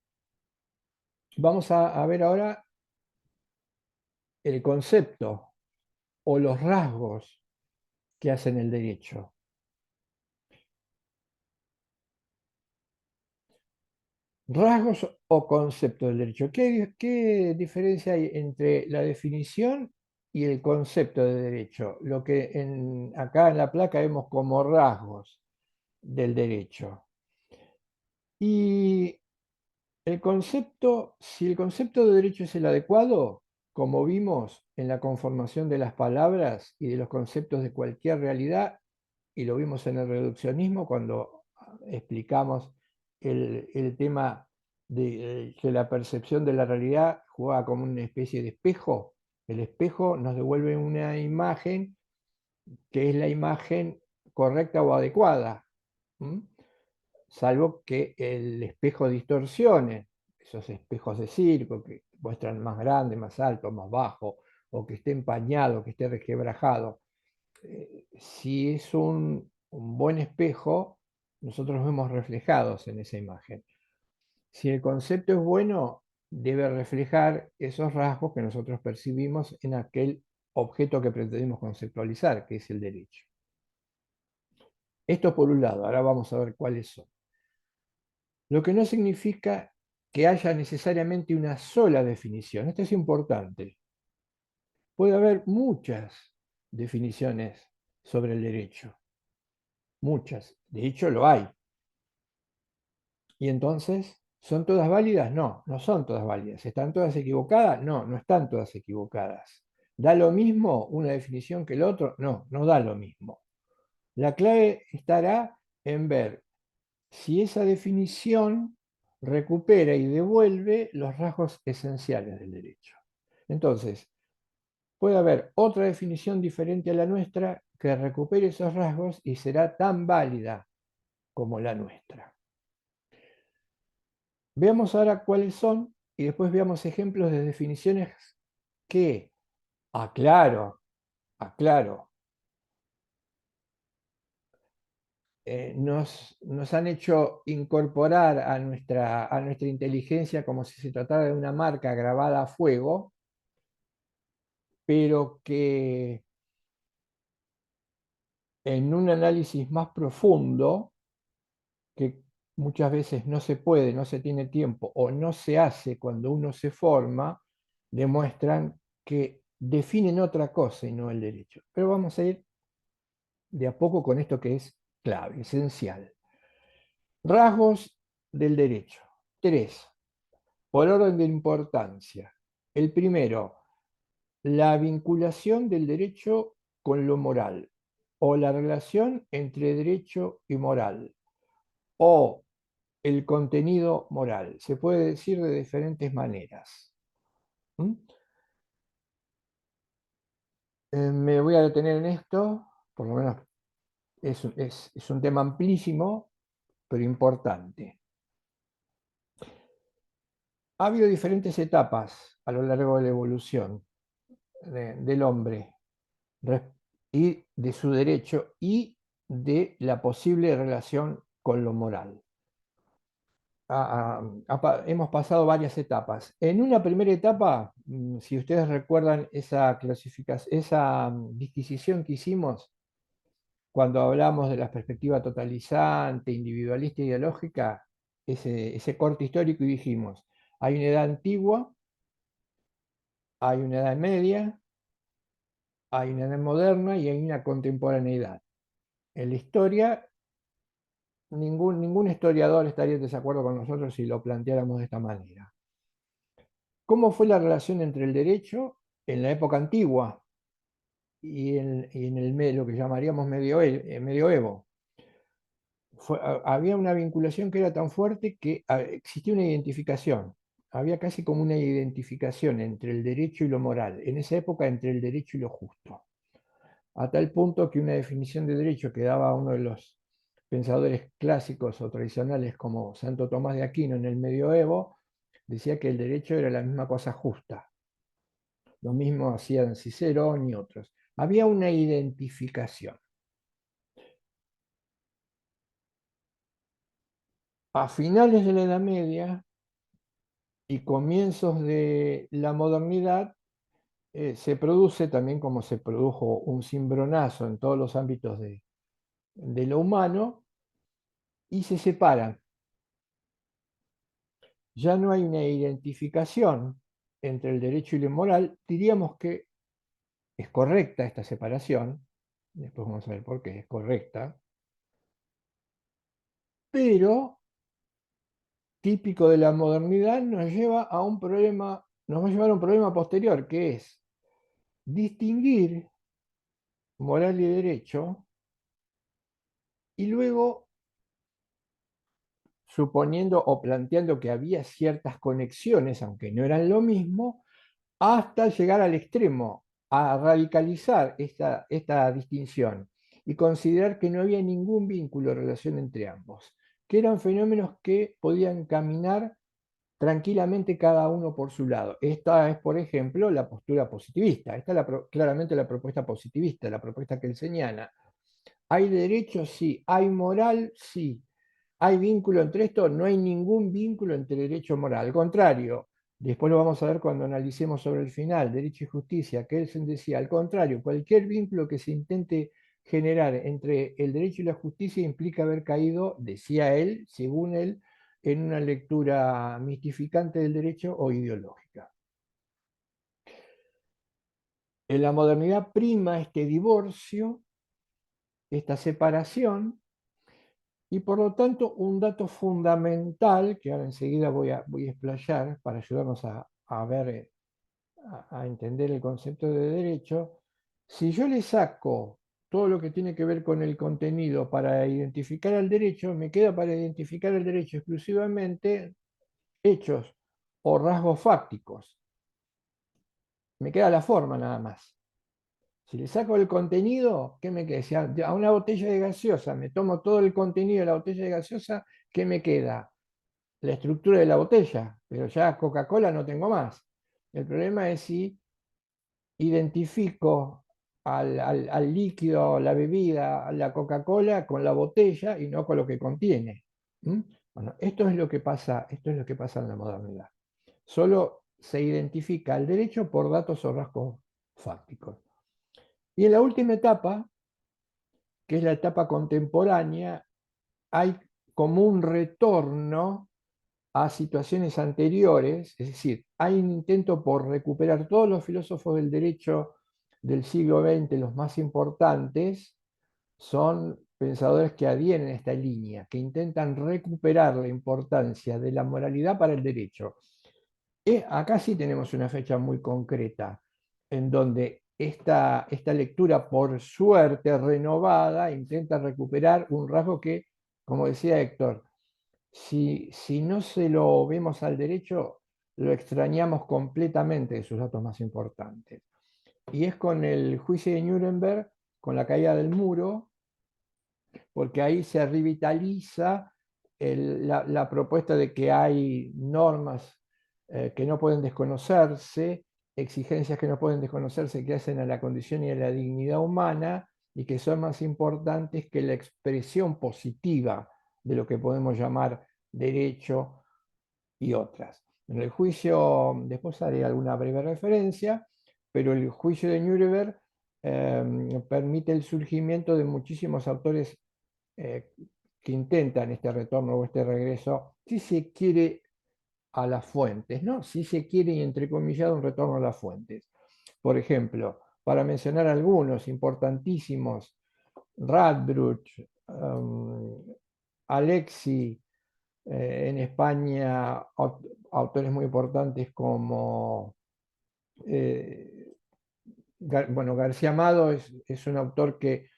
Vamos a ver ahora el concepto o los rasgos que hacen el derecho. Rasgos o concepto del derecho. ¿Qué diferencia hay entre la definición y el concepto de derecho? Lo que acá en la placa vemos como rasgos del derecho. Y si el concepto de derecho es el adecuado, como vimos en la conformación de las palabras y de los conceptos de cualquier realidad, y lo vimos en el reduccionismo cuando explicamos el tema de que la percepción de la realidad juega como una especie de espejo. El espejo nos devuelve una imagen que es la imagen correcta o adecuada, salvo que el espejo distorsione, esos espejos de circo que muestran más grande, más alto, más bajo, o que esté empañado, que esté resquebrajado. Si es un buen espejo, nosotros nos vemos reflejados en esa imagen. Si el concepto es bueno, debe reflejar esos rasgos que nosotros percibimos en aquel objeto que pretendemos conceptualizar, que es el derecho. Esto por un lado, ahora vamos a ver cuáles son. Lo que no significa que haya necesariamente una sola definición. Esto es importante. Puede haber muchas definiciones sobre el derecho. Muchas. De hecho, lo hay. Y entonces, ¿son todas válidas? No, no son todas válidas. ¿Están todas equivocadas? No, no están todas equivocadas. ¿Da lo mismo una definición que el otro? No, no da lo mismo. La clave estará en ver si esa definición recupera y devuelve los rasgos esenciales del derecho. Entonces, puede haber otra definición diferente a la nuestra que recupere esos rasgos y será tan válida como la nuestra. Veamos ahora cuáles son y después veamos ejemplos de definiciones que, aclaro, nos han hecho incorporar a nuestra inteligencia como si se tratara de una marca grabada a fuego, pero que en un análisis más profundo, que muchas veces no se puede, no se tiene tiempo o no se hace cuando uno se forma, demuestran que definen otra cosa y no el derecho. Pero vamos a ir de a poco con esto que es clave, esencial. Rasgos del derecho. 3, por orden de importancia. El primero, la vinculación del derecho con lo moral, o la relación entre derecho y moral, o el contenido moral. Se puede decir de diferentes maneras. Me voy a detener en esto, por lo menos es un tema amplísimo, pero importante. Ha habido diferentes etapas a lo largo de la evolución del hombre y de su derecho y de la posible relación con lo moral. Hemos pasado varias etapas. En una primera etapa, si ustedes recuerdan esa disquisición que hicimos cuando hablamos de la perspectiva totalizante, individualista e ideológica, ese corte histórico, y dijimos, hay una edad antigua, hay una edad media, hay una edad moderna y hay una contemporaneidad. En la historia, ningún historiador estaría en desacuerdo con nosotros si lo planteáramos de esta manera. ¿Cómo fue la relación entre el derecho en la época antigua y en lo que llamaríamos medioevo? había una vinculación que era tan fuerte que existía una identificación. Había casi como una identificación entre el derecho y lo moral. En esa época, entre el derecho y lo justo. A tal punto que una definición de derecho que daba uno de los pensadores clásicos o tradicionales como Santo Tomás de Aquino en el medioevo, decía que el derecho era la misma cosa justa. Lo mismo hacían Cicerón y otros. Había una identificación. A finales de la Edad Media y comienzos de la modernidad, se produce también como se produjo un cimbronazo en todos los ámbitos de lo humano y se separan. Ya no hay una identificación entre el derecho y lo moral. Diríamos que es correcta esta separación, después vamos a ver por qué es correcta, pero típico de la modernidad nos lleva a un problema, nos va a llevar a un problema posterior, que es distinguir moral y derecho y luego suponiendo o planteando que había ciertas conexiones, aunque no eran lo mismo, hasta llegar al extremo, a radicalizar esta distinción y considerar que no había ningún vínculo o relación entre ambos, que eran fenómenos que podían caminar tranquilamente cada uno por su lado. Esta es, por ejemplo, la postura positivista. Esta es claramente la propuesta positivista, la propuesta que él señala. ¿Hay derecho? Sí. ¿Hay moral? Sí. ¿Hay vínculo entre esto? No hay ningún vínculo entre derecho y moral. Al contrario, después lo vamos a ver cuando analicemos sobre el final, derecho y justicia, que él decía, al contrario, cualquier vínculo que se intente generar entre el derecho y la justicia implica haber caído, decía él, según él, en una lectura mistificante del derecho o ideológica. En la modernidad prima este divorcio, esta separación, y por lo tanto un dato fundamental, que ahora enseguida voy a explayar para ayudarnos a ver, a entender el concepto de derecho, si yo le saco todo lo que tiene que ver con el contenido para identificar al derecho, me queda para identificar el derecho exclusivamente hechos o rasgos fácticos. Me queda la forma nada más. Si le saco el contenido, ¿qué me queda? Si a una botella de gaseosa me tomo todo el contenido de la botella de gaseosa, ¿qué me queda? La estructura de la botella, pero ya Coca-Cola no tengo más. El problema es si identifico al líquido, la bebida, la Coca-Cola con la botella y no con lo que contiene. ¿Mm? Bueno, esto es lo que pasa en la modernidad. Solo se identifica el derecho por datos o rasgos fácticos. Y en la última etapa, que es la etapa contemporánea, hay como un retorno a situaciones anteriores, es decir, hay un intento por recuperar todos los filósofos del derecho del siglo XX, los más importantes, son pensadores que adhieren a esta línea, que intentan recuperar la importancia de la moralidad para el derecho. Acá sí tenemos una fecha muy concreta, en donde esta lectura, por suerte renovada, intenta recuperar un rasgo que, como decía Héctor, si no se lo vemos al derecho, lo extrañamos completamente de sus datos más importantes. Y es con el juicio de Nuremberg, con la caída del muro, porque ahí se revitaliza la propuesta de que hay normas que no pueden desconocerse, exigencias que no pueden desconocerse que hacen a la condición y a la dignidad humana y que son más importantes que la expresión positiva de lo que podemos llamar derecho y otras. En el juicio, después haré alguna breve referencia, pero el juicio de Nuremberg permite el surgimiento de muchísimos autores eh, que intentan este retorno o este regreso, si se quiere, a las fuentes, ¿no? Si se quiere, y entrecomillado, un retorno a las fuentes. Por ejemplo, para mencionar algunos importantísimos, Radbruch, Alexi, en España, autores muy importantes como bueno, García Amado es un autor que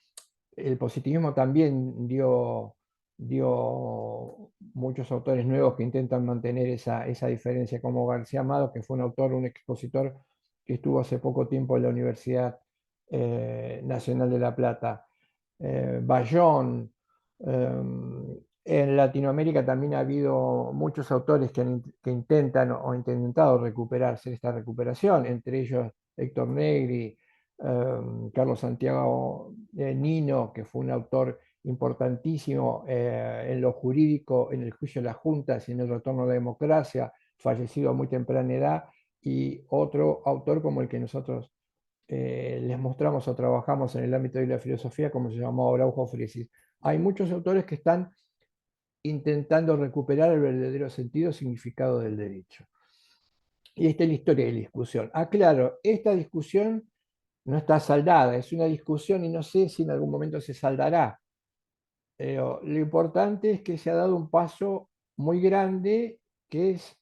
el positivismo también dio dio muchos autores nuevos que intentan mantener esa diferencia, como García Amado, que fue un autor, un expositor que estuvo hace poco tiempo en la Universidad Nacional de La Plata. Bayón. En Latinoamérica también ha habido muchos autores que intentan o han intentado recuperarse esta recuperación, entre ellos Héctor Negri, Carlos Santiago Nino, que fue un autor importantísimo en lo jurídico, en el juicio de las juntas y en el retorno a la democracia, fallecido a muy temprana edad, y otro autor como el que nosotros les mostramos o trabajamos en el ámbito de la filosofía, como se llamó Araujo Fresis. Hay muchos autores que están intentando recuperar el verdadero sentido, significado del derecho. Y esta es la historia de la discusión. Claro, esta discusión no está saldada, es una discusión y no sé si en algún momento se saldará. Pero lo importante es que se ha dado un paso muy grande, que es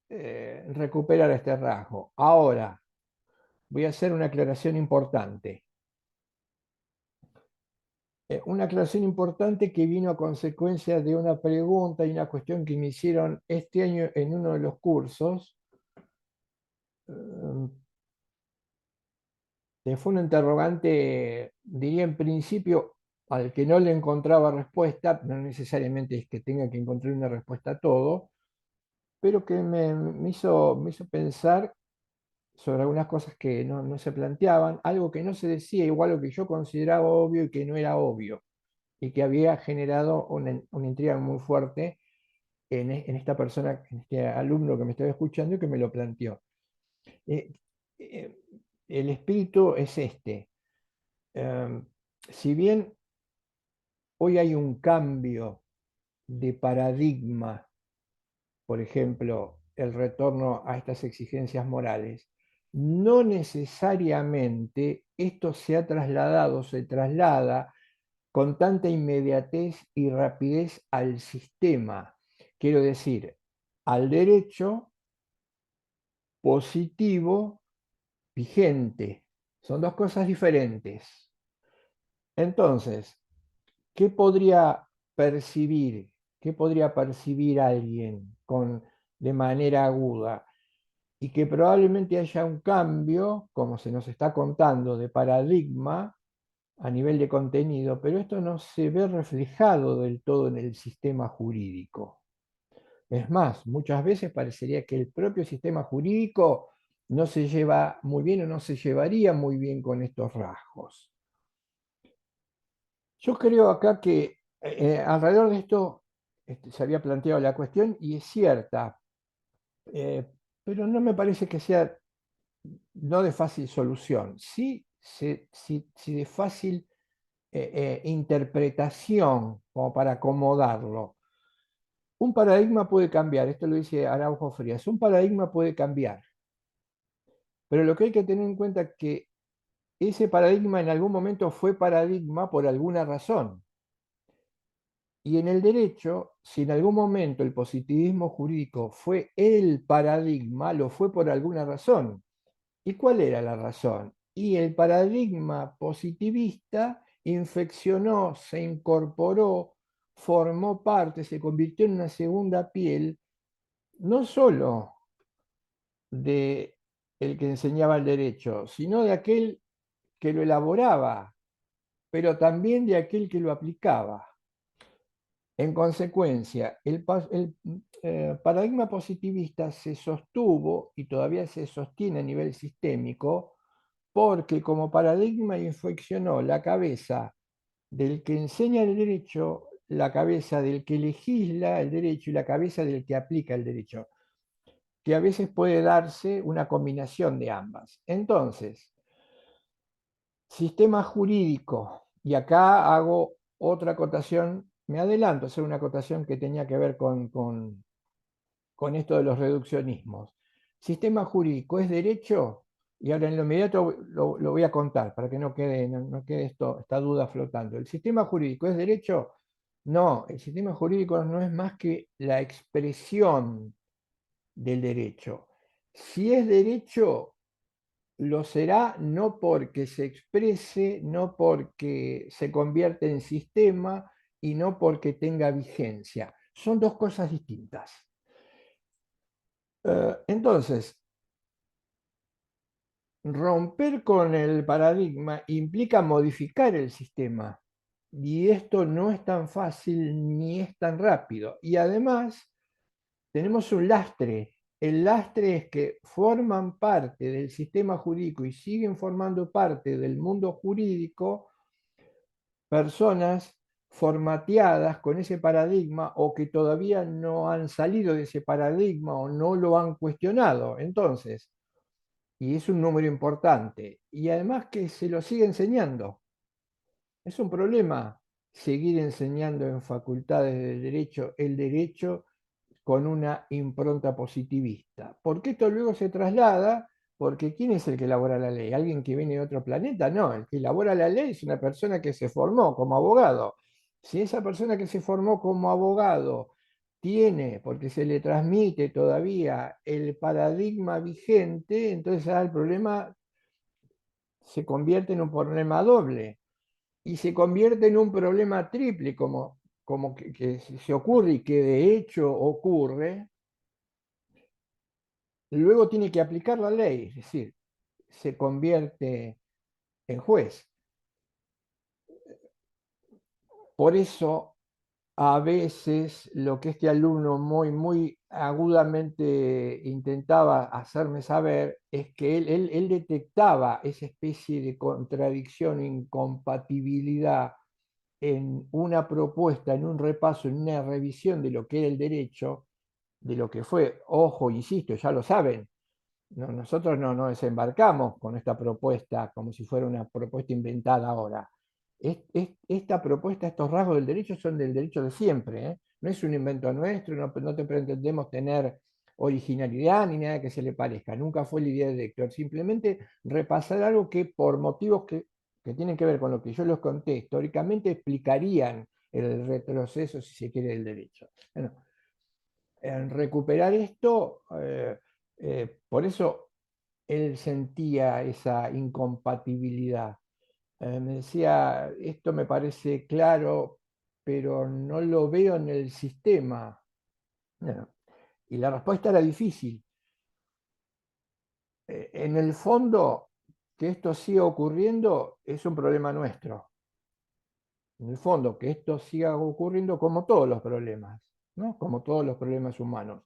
recuperar este rasgo. Ahora, voy a hacer una aclaración importante. Una aclaración importante que vino a consecuencia de una pregunta y una cuestión que me hicieron este año en uno de los cursos. Fue un interrogante, diría en principio, al que no le encontraba respuesta, no necesariamente es que tenga que encontrar una respuesta a todo, pero que me hizo pensar sobre algunas cosas que no se planteaban, algo que no se decía, igual lo que yo consideraba obvio y que no era obvio, y que había generado una intriga muy fuerte en esta persona, en este alumno que me estaba escuchando y que me lo planteó. Eh, eh, el espíritu es este. Eh, si bien hoy hay un cambio de paradigma, por ejemplo, el retorno a estas exigencias morales, no necesariamente esto se ha trasladado, se traslada con tanta inmediatez y rapidez al sistema. Quiero decir, al derecho positivo vigente. Son dos cosas diferentes. Entonces, ¿qué podría percibir? ¿Qué podría percibir alguien de manera aguda? Y que probablemente haya un cambio, como se nos está contando, de paradigma a nivel de contenido, pero esto no se ve reflejado del todo en el sistema jurídico. Es más, muchas veces parecería que el propio sistema jurídico no se lleva muy bien o no se llevaría muy bien con estos rasgos. Yo creo acá que alrededor de esto se había planteado la cuestión y es cierta, eh, pero no me parece que sea no de fácil solución, sí, sí de fácil interpretación como para acomodarlo. Un paradigma puede cambiar, esto lo dice Araujo Frías, un paradigma puede cambiar, pero lo que hay que tener en cuenta es que ese paradigma en algún momento fue paradigma por alguna razón. Y en el derecho, si en algún momento el positivismo jurídico fue el paradigma, lo fue por alguna razón. ¿Y cuál era la razón? Y el paradigma positivista infeccionó, se incorporó, formó parte, se convirtió en una segunda piel, no solo de el que enseñaba el derecho, sino de aquel que lo elaboraba, pero también de aquel que lo aplicaba. En consecuencia, el paradigma positivista se sostuvo y todavía se sostiene a nivel sistémico porque como paradigma infeccionó la cabeza del que enseña el derecho, la cabeza del que legisla el derecho y la cabeza del que aplica el derecho, que a veces puede darse una combinación de ambas. Entonces, sistema jurídico, y acá hago otra acotación, me adelanto a hacer una acotación que tenía que ver con esto de los reduccionismos. Sistema jurídico es derecho, y ahora en lo inmediato lo voy a contar para que no quede esta duda flotando. ¿El sistema jurídico es derecho? No, el sistema jurídico no es más que la expresión del derecho. Si es derecho, lo será no porque se exprese, no porque se convierte en sistema, y no porque tenga vigencia. Son dos cosas distintas. Entonces, romper con el paradigma implica modificar el sistema. Y esto no es tan fácil ni es tan rápido. Y además, tenemos un lastre. El lastre es que forman parte del sistema jurídico y siguen formando parte del mundo jurídico personas formateadas con ese paradigma o que todavía no han salido de ese paradigma o no lo han cuestionado. Entonces, y es un número importante, y además que se lo sigue enseñando. Es un problema seguir enseñando en facultades de derecho el derecho con una impronta positivista. Porque esto luego se traslada, porque ¿quién es el que elabora la ley? ¿Alguien que viene de otro planeta? No, el que elabora la ley es una persona que se formó como abogado. Si esa persona que se formó como abogado tiene, porque se le transmite todavía el paradigma vigente, entonces el problema se convierte en un problema doble y se convierte en un problema triple, como que se ocurre y que de hecho ocurre. Luego tiene que aplicar la ley, es decir, se convierte en juez. Por eso, a veces lo que este alumno muy agudamente intentaba hacerme saber es que él detectaba esa especie de contradicción, incompatibilidad en una propuesta, en un repaso, en una revisión de lo que era el derecho, de lo que fue, ojo, insisto, ya lo saben, nosotros no desembarcamos con esta propuesta como si fuera una propuesta inventada ahora. Esta propuesta, estos rasgos del derecho son del derecho de siempre, ¿eh? No es un invento nuestro, no te pretendemos tener originalidad ni nada que se le parezca. Nunca fue la idea del lector, simplemente repasar algo que por motivos que tienen que ver con lo que yo les conté históricamente explicarían el retroceso, si se quiere, del derecho. Bueno, en recuperar esto, por eso él sentía esa incompatibilidad. Me decía, esto me parece claro, pero no lo veo en el sistema. Bueno, y la respuesta era difícil. En el fondo, que esto siga ocurriendo es un problema nuestro. En el fondo, que esto siga ocurriendo como todos los problemas, ¿no? Como todos los problemas humanos.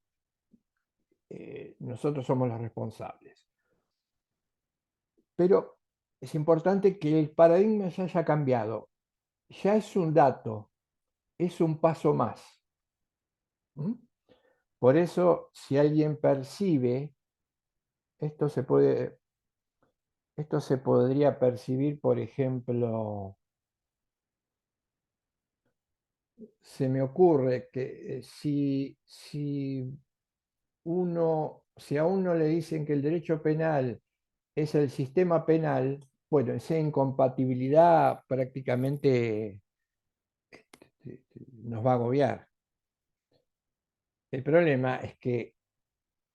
Nosotros somos los responsables. Pero es importante que el paradigma ya haya cambiado. Ya es un dato, es un paso más. ¿Mm? Por eso, si alguien percibe, esto se podría percibir, por ejemplo, se me ocurre que si a uno le dicen que el derecho penal es el sistema penal, bueno, esa incompatibilidad prácticamente nos va a agobiar. El problema es que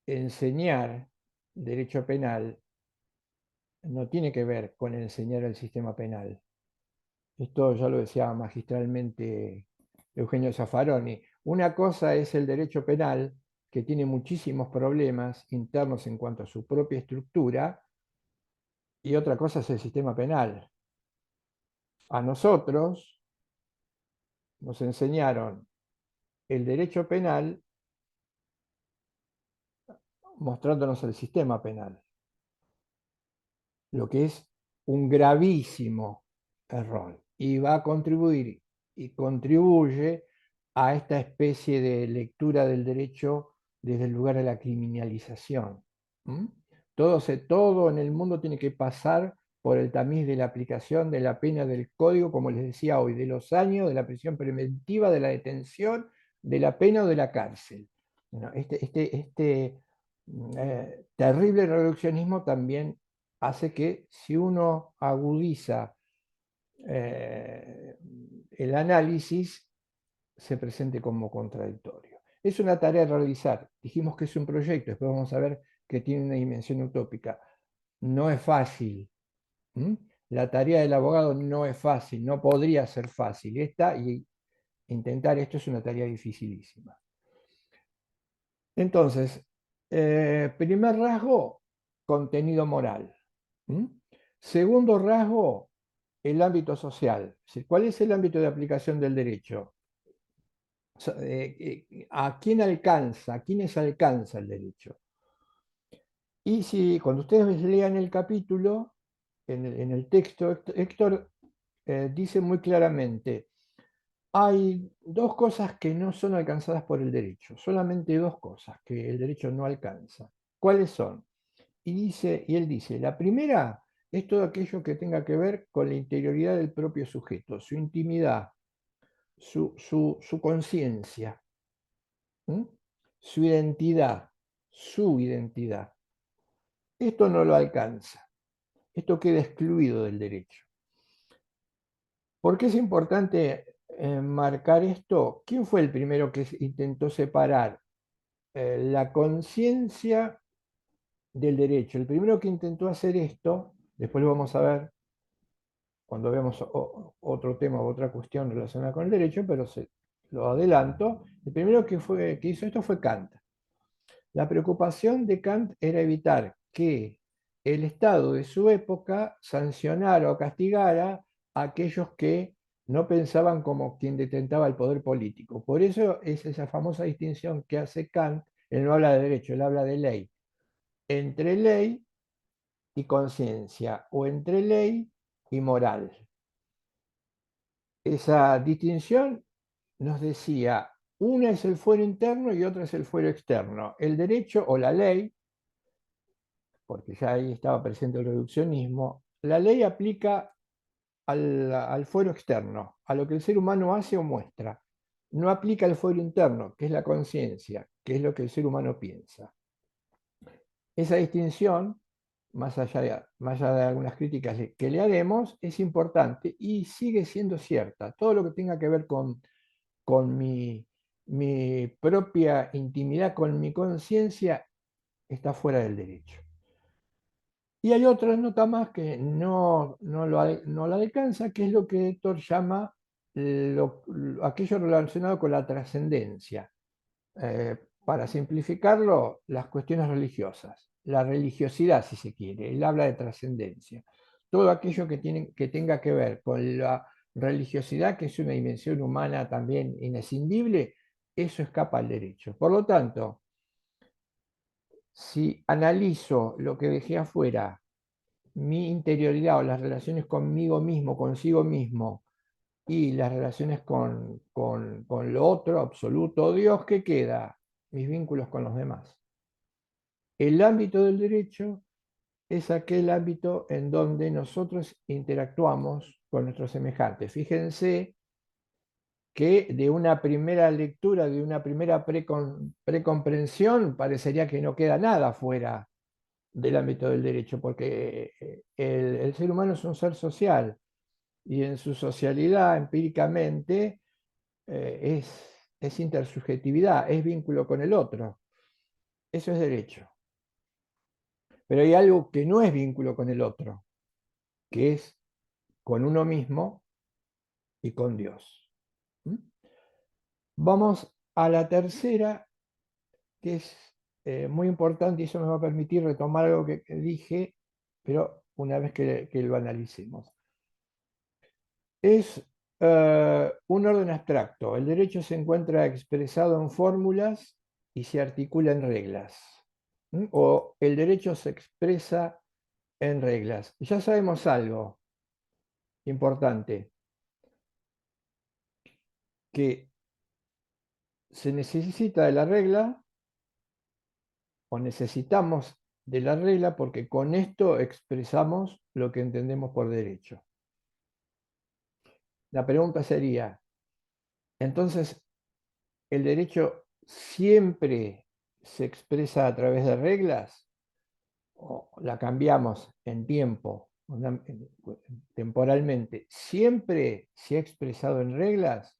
enseñar derecho penal no tiene que ver con enseñar el sistema penal. Esto ya lo decía magistralmente Eugenio Zaffaroni. Una cosa es el derecho penal, que tiene muchísimos problemas internos en cuanto a su propia estructura, y otra cosa es el sistema penal. A nosotros nos enseñaron el derecho penal mostrándonos el sistema penal, lo que es un gravísimo error y va a contribuir y contribuye a esta especie de lectura del derecho desde el lugar de la criminalización. ¿Mm? Todo en el mundo tiene que pasar por el tamiz de la aplicación de la pena del código, como les decía hoy, de los años, de la prisión preventiva, de la detención, de la pena o de la cárcel. Bueno, terrible reduccionismo también hace que si uno agudiza el análisis, se presente como contradictorio. Es una tarea a realizar. Dijimos que es un proyecto, después vamos a ver que tiene una dimensión utópica. No es fácil. ¿Mm? La tarea del abogado no es fácil, no podría ser fácil. Esta, y intentar esto es una tarea dificilísima. Entonces, primer rasgo, contenido moral. ¿Mm? Segundo rasgo, el ámbito social. ¿Cuál es el ámbito de aplicación del derecho? ¿A quién alcanza? ¿A quiénes alcanza el derecho? Y si cuando ustedes lean el capítulo, en el texto, Héctor dice muy claramente, hay dos cosas que no son alcanzadas por el derecho, solamente dos cosas que el derecho no alcanza. ¿Cuáles son? Y él dice, la primera es todo aquello que tenga que ver con la interioridad del propio sujeto, su intimidad, su conciencia, su identidad, su identidad. Esto no lo alcanza, esto queda excluido del derecho. ¿Por qué es importante marcar esto? ¿Quién fue el primero que intentó separar la conciencia del derecho? El primero que intentó hacer esto, después lo vamos a ver cuando veamos otro tema o otra cuestión relacionada con el derecho, pero lo adelanto. El primero que hizo esto fue Kant. La preocupación de Kant era evitar que el Estado de su época sancionara o castigara a aquellos que no pensaban como quien detentaba el poder político. Por eso es esa famosa distinción que hace Kant. Él no habla de derecho, él habla de ley. Entre ley y conciencia, o entre ley y moral. Esa distinción nos decía, una es el fuero interno y otra es el fuero externo. El derecho o la ley, porque ya ahí estaba presente el reduccionismo, la ley aplica al fuero externo, a lo que el ser humano hace o muestra. No aplica al fuero interno, que es la conciencia, que es lo que el ser humano piensa. Esa distinción, más allá de algunas críticas que le haremos, es importante y sigue siendo cierta. Todo lo que tenga que ver con mi propia intimidad, con mi conciencia, está fuera del derecho. Y hay otra nota más que no la alcanza, que es lo que Héctor llama aquello relacionado con la trascendencia. Para simplificarlo, las cuestiones religiosas, la religiosidad, si se quiere. Él habla de trascendencia. Todo aquello que tenga que ver con la religiosidad, que es una dimensión humana también inescindible, eso escapa al derecho. Por lo tanto, si analizo lo que dejé afuera, mi interioridad o las relaciones conmigo mismo, consigo mismo, y las relaciones con lo otro, absoluto, Dios, ¿qué queda? Mis vínculos con los demás. El ámbito del derecho es aquel ámbito en donde nosotros interactuamos con nuestros semejantes. Fíjense que de una primera lectura, de una primera precomprensión, parecería que no queda nada fuera del ámbito del derecho, porque el ser humano es un ser social y en su socialidad empíricamente es intersubjetividad, es vínculo con el otro. Eso es derecho. Pero hay algo que no es vínculo con el otro, que es con uno mismo y con Dios. ¿Mm? Vamos a la tercera, que es muy importante y eso nos va a permitir retomar algo que dije, pero una vez que lo analicemos. Es un orden abstracto. El derecho se encuentra expresado en fórmulas y se articula en reglas. O el derecho se expresa en reglas. Ya sabemos algo importante, que se necesita de la regla o necesitamos de la regla porque con esto expresamos lo que entendemos por derecho. La pregunta sería, entonces, ¿el derecho siempre se expresa a través de reglas? ¿O la cambiamos en tiempo, temporalmente? ¿Siempre se ha expresado en reglas?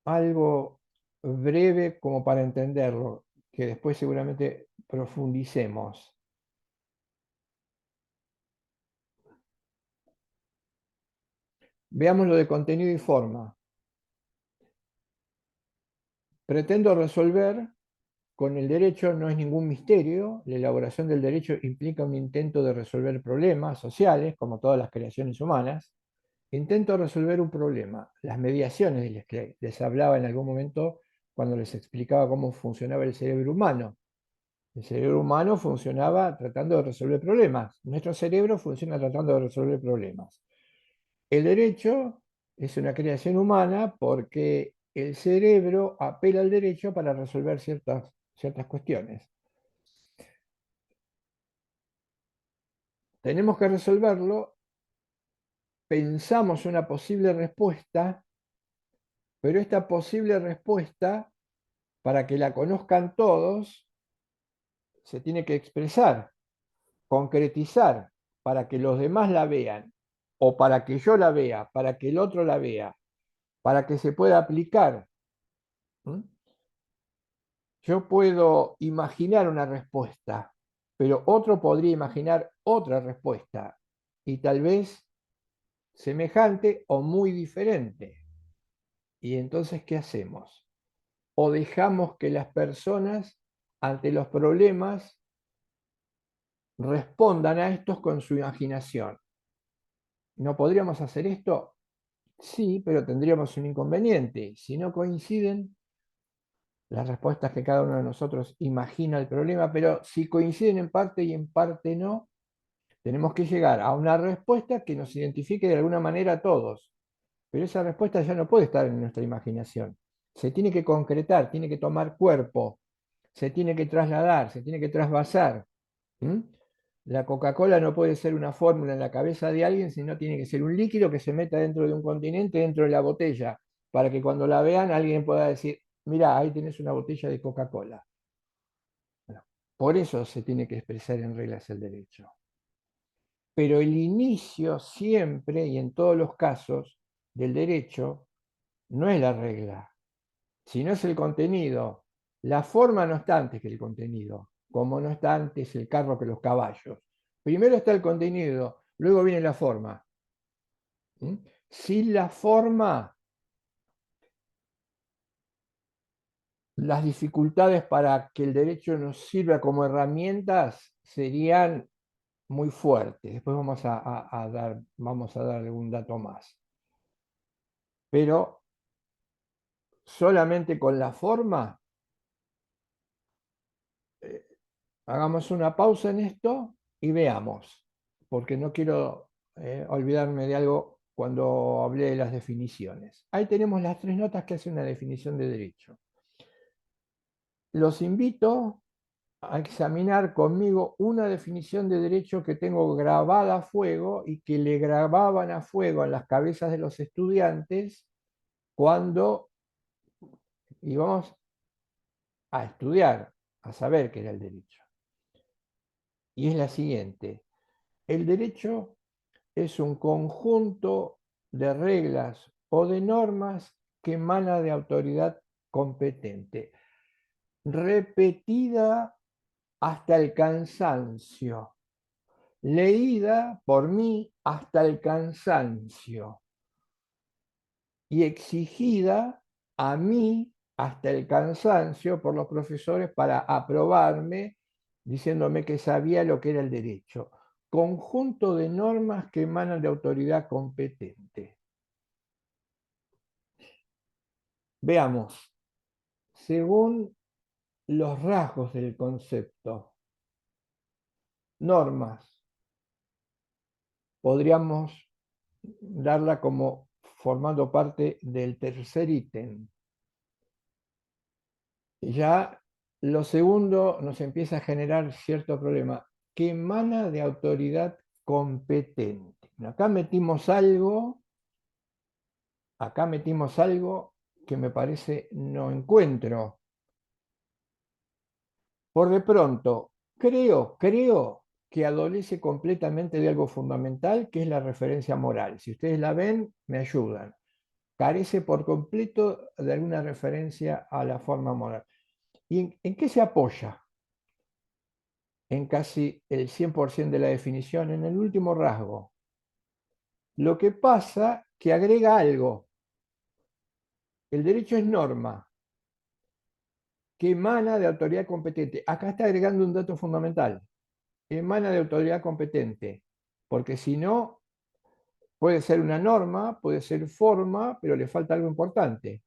Algo breve como para entenderlo, que después seguramente profundicemos. Veamos lo de contenido y forma. Pretendo resolver con el derecho, no es ningún misterio, la elaboración del derecho implica un intento de resolver problemas sociales, como todas las creaciones humanas. Intento resolver un problema. Las mediaciones de las que les hablaba en algún momento cuando les explicaba cómo funcionaba el cerebro humano. El cerebro humano funcionaba tratando de resolver problemas. Nuestro cerebro funciona tratando de resolver problemas. El derecho es una creación humana porque el cerebro apela al derecho para resolver ciertas cuestiones. Tenemos que resolverlo, pensamos una posible respuesta, pero esta posible respuesta, para que la conozcan todos, se tiene que expresar, concretizar, para que los demás la vean, o para que yo la vea, para que el otro la vea, para que se pueda aplicar. ¿Mm? Yo puedo imaginar una respuesta, pero otro podría imaginar otra respuesta, y tal vez semejante o muy diferente. Y entonces, ¿qué hacemos? O dejamos que las personas ante los problemas respondan a estos con su imaginación. ¿No podríamos hacer esto? Sí, pero tendríamos un inconveniente. Si no coinciden las respuestas que cada uno de nosotros imagina el problema, pero si coinciden en parte y en parte no, tenemos que llegar a una respuesta que nos identifique de alguna manera a todos. Pero esa respuesta ya no puede estar en nuestra imaginación. Se tiene que concretar, tiene que tomar cuerpo, se tiene que trasladar, se tiene que trasvasar. ¿Mm? La Coca-Cola no puede ser una fórmula en la cabeza de alguien, sino tiene que ser un líquido que se meta dentro de un continente, dentro de la botella, para que cuando la vean alguien pueda decir, mira, ahí tenés una botella de Coca-Cola. Bueno, por eso se tiene que expresar en reglas el derecho. Pero el inicio siempre y en todos los casos del derecho no es la regla, sino es el contenido. La forma no está antes que el contenido, como no está antes el carro que los caballos. Primero está el contenido, luego viene la forma. ¿Mm? Sin la forma, las dificultades para que el derecho nos sirva como herramientas serían muy fuertes. Después vamos a dar algún dato más. Pero solamente con la forma, hagamos una pausa en esto y veamos, porque no quiero olvidarme de algo cuando hablé de las definiciones. Ahí tenemos las tres notas que hacen una definición de derecho. Los invito a examinar conmigo una definición de derecho que tengo grabada a fuego y que le grababan a fuego en las cabezas de los estudiantes cuando íbamos a estudiar, a saber qué era el derecho. Y es la siguiente: el derecho es un conjunto de reglas o de normas que emana de autoridad competente, repetida hasta el cansancio, leída por mí hasta el cansancio y exigida a mí hasta el cansancio por los profesores para aprobarme, diciéndome que sabía lo que era el derecho. Conjunto de normas que emanan de autoridad competente. Veamos, según los rasgos del concepto, normas, podríamos darla como formando parte del tercer ítem. Ya lo segundo nos empieza a generar cierto problema, que emana de autoridad competente. Acá metimos algo que me parece no encuentro. Por de pronto, creo que adolece completamente de algo fundamental, que es la referencia moral. Si ustedes la ven, me ayudan. Carece por completo de alguna referencia a la forma moral. ¿Y en qué se apoya? En casi el 100% de la definición, en el último rasgo. Lo que pasa que agrega algo. El derecho es norma que emana de autoridad competente. Acá está agregando un dato fundamental. Emana de autoridad competente, porque si no, puede ser una norma, puede ser forma, pero le falta algo importante.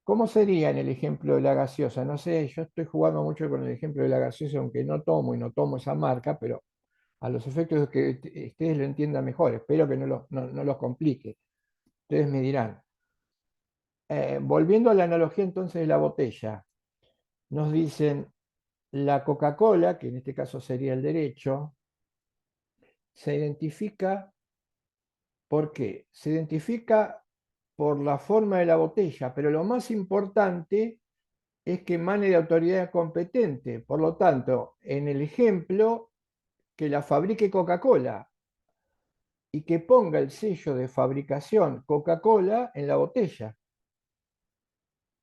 ¿Cómo sería en el ejemplo de la gaseosa? No sé, yo estoy jugando mucho con el ejemplo de la gaseosa, aunque no tomo y no tomo esa marca, pero a los efectos de que ustedes lo entiendan mejor, espero que no los complique. Ustedes me dirán. Volviendo a la analogía entonces de la botella, nos dicen la Coca-Cola, que en este caso sería el derecho, se identifica, ¿por qué? Se identifica por la forma de la botella, pero lo más importante es que emane de autoridad competente. Por lo tanto, en el ejemplo, que la fabrique Coca-Cola y que ponga el sello de fabricación Coca-Cola en la botella.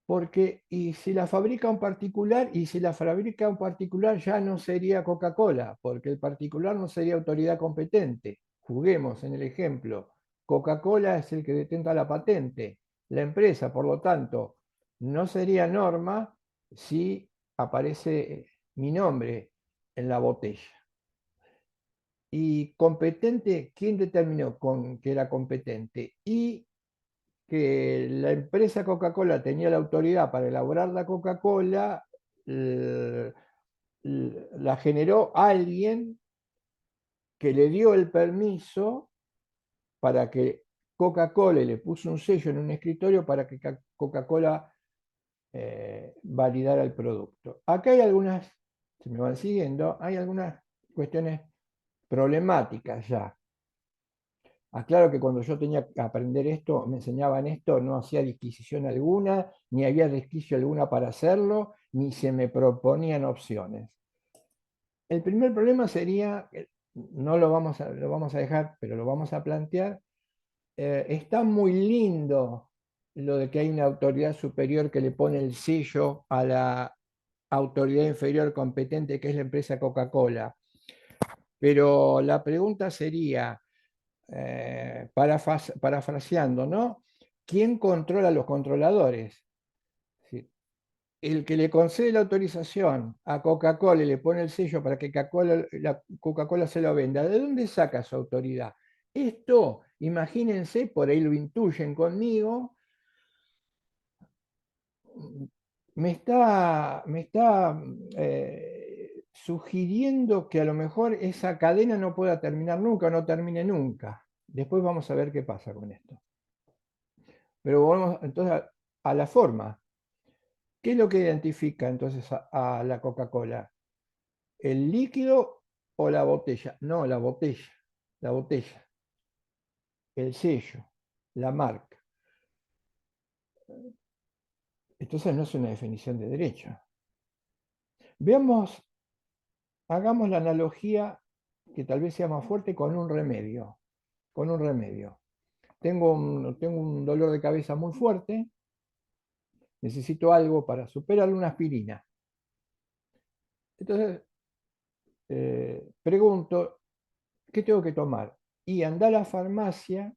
Porque, y si la fabrica un particular, y si la fabrica un particular ya no sería Coca-Cola, porque el particular no sería autoridad competente. Juguemos en el ejemplo. Coca-Cola es el que detenta la patente. La empresa, por lo tanto, no sería norma si aparece mi nombre en la botella. Y competente, ¿quién determinó que era competente? Y que la empresa Coca-Cola tenía la autoridad para elaborar la Coca-Cola, la generó alguien que le dio el permiso para que Coca-Cola, y le puso un sello en un escritorio para que Coca-Cola validara el producto. Acá hay algunas, si me van siguiendo, hay algunas cuestiones problemáticas ya. Aclaro que cuando yo tenía que aprender esto, me enseñaban esto, no hacía disquisición alguna, ni había resquicio alguna para hacerlo, ni se me proponían opciones. El primer problema sería, no lo vamos a dejar, pero lo vamos a plantear. Está muy lindo lo de que hay una autoridad superior que le pone el sello a la autoridad inferior competente, que es la empresa Coca-Cola. Pero la pregunta sería, parafraseando, ¿no? ¿Quién controla a los controladores? ¿Sí? El que le concede la autorización a Coca-Cola y le pone el sello para que la Coca-Cola se lo venda, ¿de dónde saca su autoridad? Esto, imagínense, por ahí lo intuyen conmigo, me está sugiriendo que a lo mejor esa cadena no pueda terminar nunca, no termine nunca. Después vamos a ver qué pasa con esto. Pero volvemos entonces a la forma. ¿Qué es lo que identifica entonces a la Coca-Cola? ¿El líquido o la botella? No, la botella. La botella. El sello. La marca. Entonces no es una definición de derecho. Veamos, hagamos la analogía que tal vez sea más fuerte con un remedio. Con un remedio. Tengo un dolor de cabeza muy fuerte. Necesito algo para superar una aspirina. Entonces, pregunto, ¿qué tengo que tomar? Y anda a la farmacia,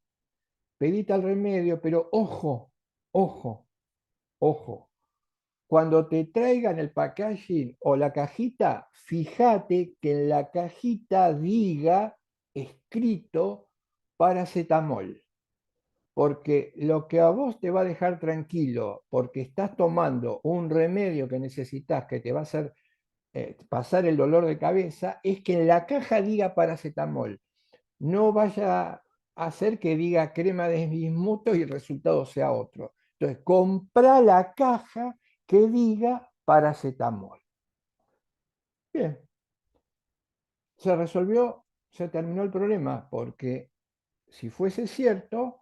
pedite el remedio, pero ojo, ojo, ojo. Cuando te traigan el packaging o la cajita, fíjate que en la cajita diga escrito paracetamol. Porque lo que a vos te va a dejar tranquilo, porque estás tomando un remedio que necesitas, que te va a hacer pasar el dolor de cabeza, es que en la caja diga paracetamol. No vaya a hacer que diga crema de bismuto y el resultado sea otro. Entonces, compra la caja que diga paracetamol. Bien, se resolvió, se terminó el problema, porque si fuese cierto,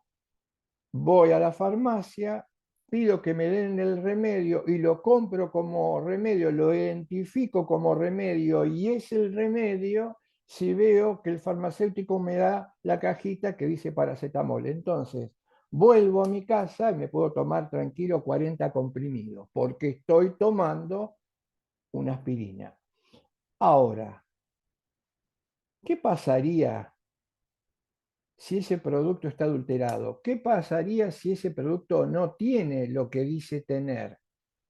voy a la farmacia, pido que me den el remedio y lo compro como remedio, lo identifico como remedio y es el remedio si veo que el farmacéutico me da la cajita que dice paracetamol. Entonces, vuelvo a mi casa y me puedo tomar tranquilo 40 comprimidos porque estoy tomando una aspirina. Ahora, ¿qué pasaría si ese producto está adulterado? ¿Qué pasaría si ese producto no tiene lo que dice tener,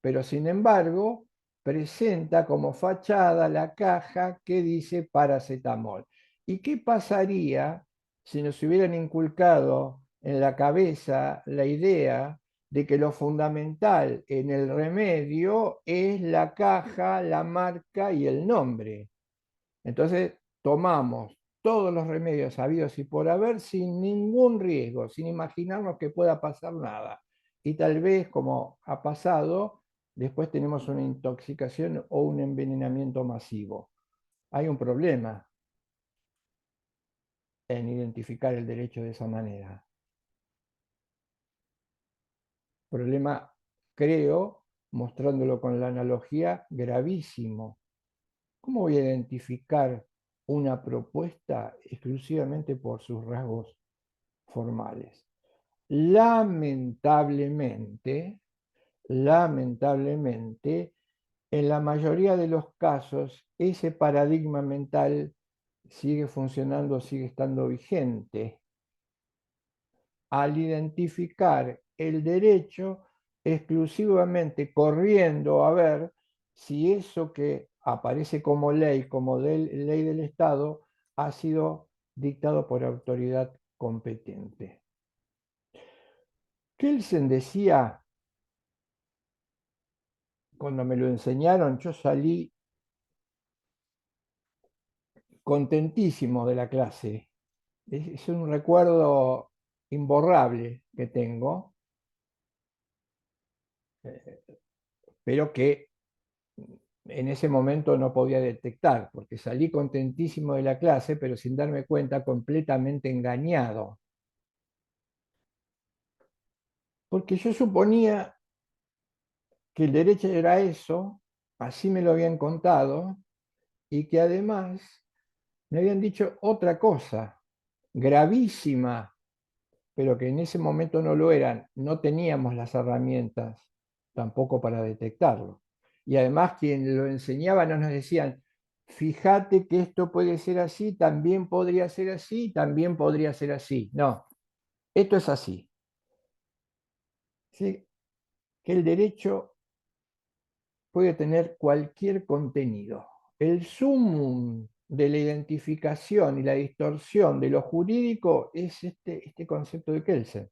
pero sin embargo presenta como fachada la caja que dice paracetamol? ¿Y qué pasaría si nos hubieran inculcado en la cabeza la idea de que lo fundamental en el remedio es la caja, la marca y el nombre? Entonces tomamos todos los remedios habidos y por haber sin ningún riesgo, sin imaginarnos que pueda pasar nada. Y tal vez, como ha pasado, después tenemos una intoxicación o un envenenamiento masivo. Hay un problema en identificar el derecho de esa manera. Problema, creo, mostrándolo con la analogía, gravísimo. ¿Cómo voy a identificar una propuesta exclusivamente por sus rasgos formales? Lamentablemente, en la mayoría de los casos, ese paradigma mental sigue funcionando, sigue estando vigente. Al identificar el derecho exclusivamente corriendo a ver si eso que aparece como ley, como ley del Estado, ha sido dictado por autoridad competente. Kelsen decía, cuando me lo enseñaron, yo salí contentísimo de la clase. Es un recuerdo imborrable que tengo, pero que en ese momento no podía detectar, porque salí contentísimo de la clase, pero sin darme cuenta, completamente engañado. Porque yo suponía que el derecho era eso, así me lo habían contado, y que además me habían dicho otra cosa, gravísima, pero que en ese momento no lo eran. No teníamos las herramientas tampoco para detectarlo. Y además quien lo enseñaba no nos decían, fíjate que esto puede ser así, también podría ser así, también podría ser así. No, esto es así. ¿Sí? Que el derecho puede tener cualquier contenido. El sumum de la identificación y la distorsión de lo jurídico es este concepto de Kelsen.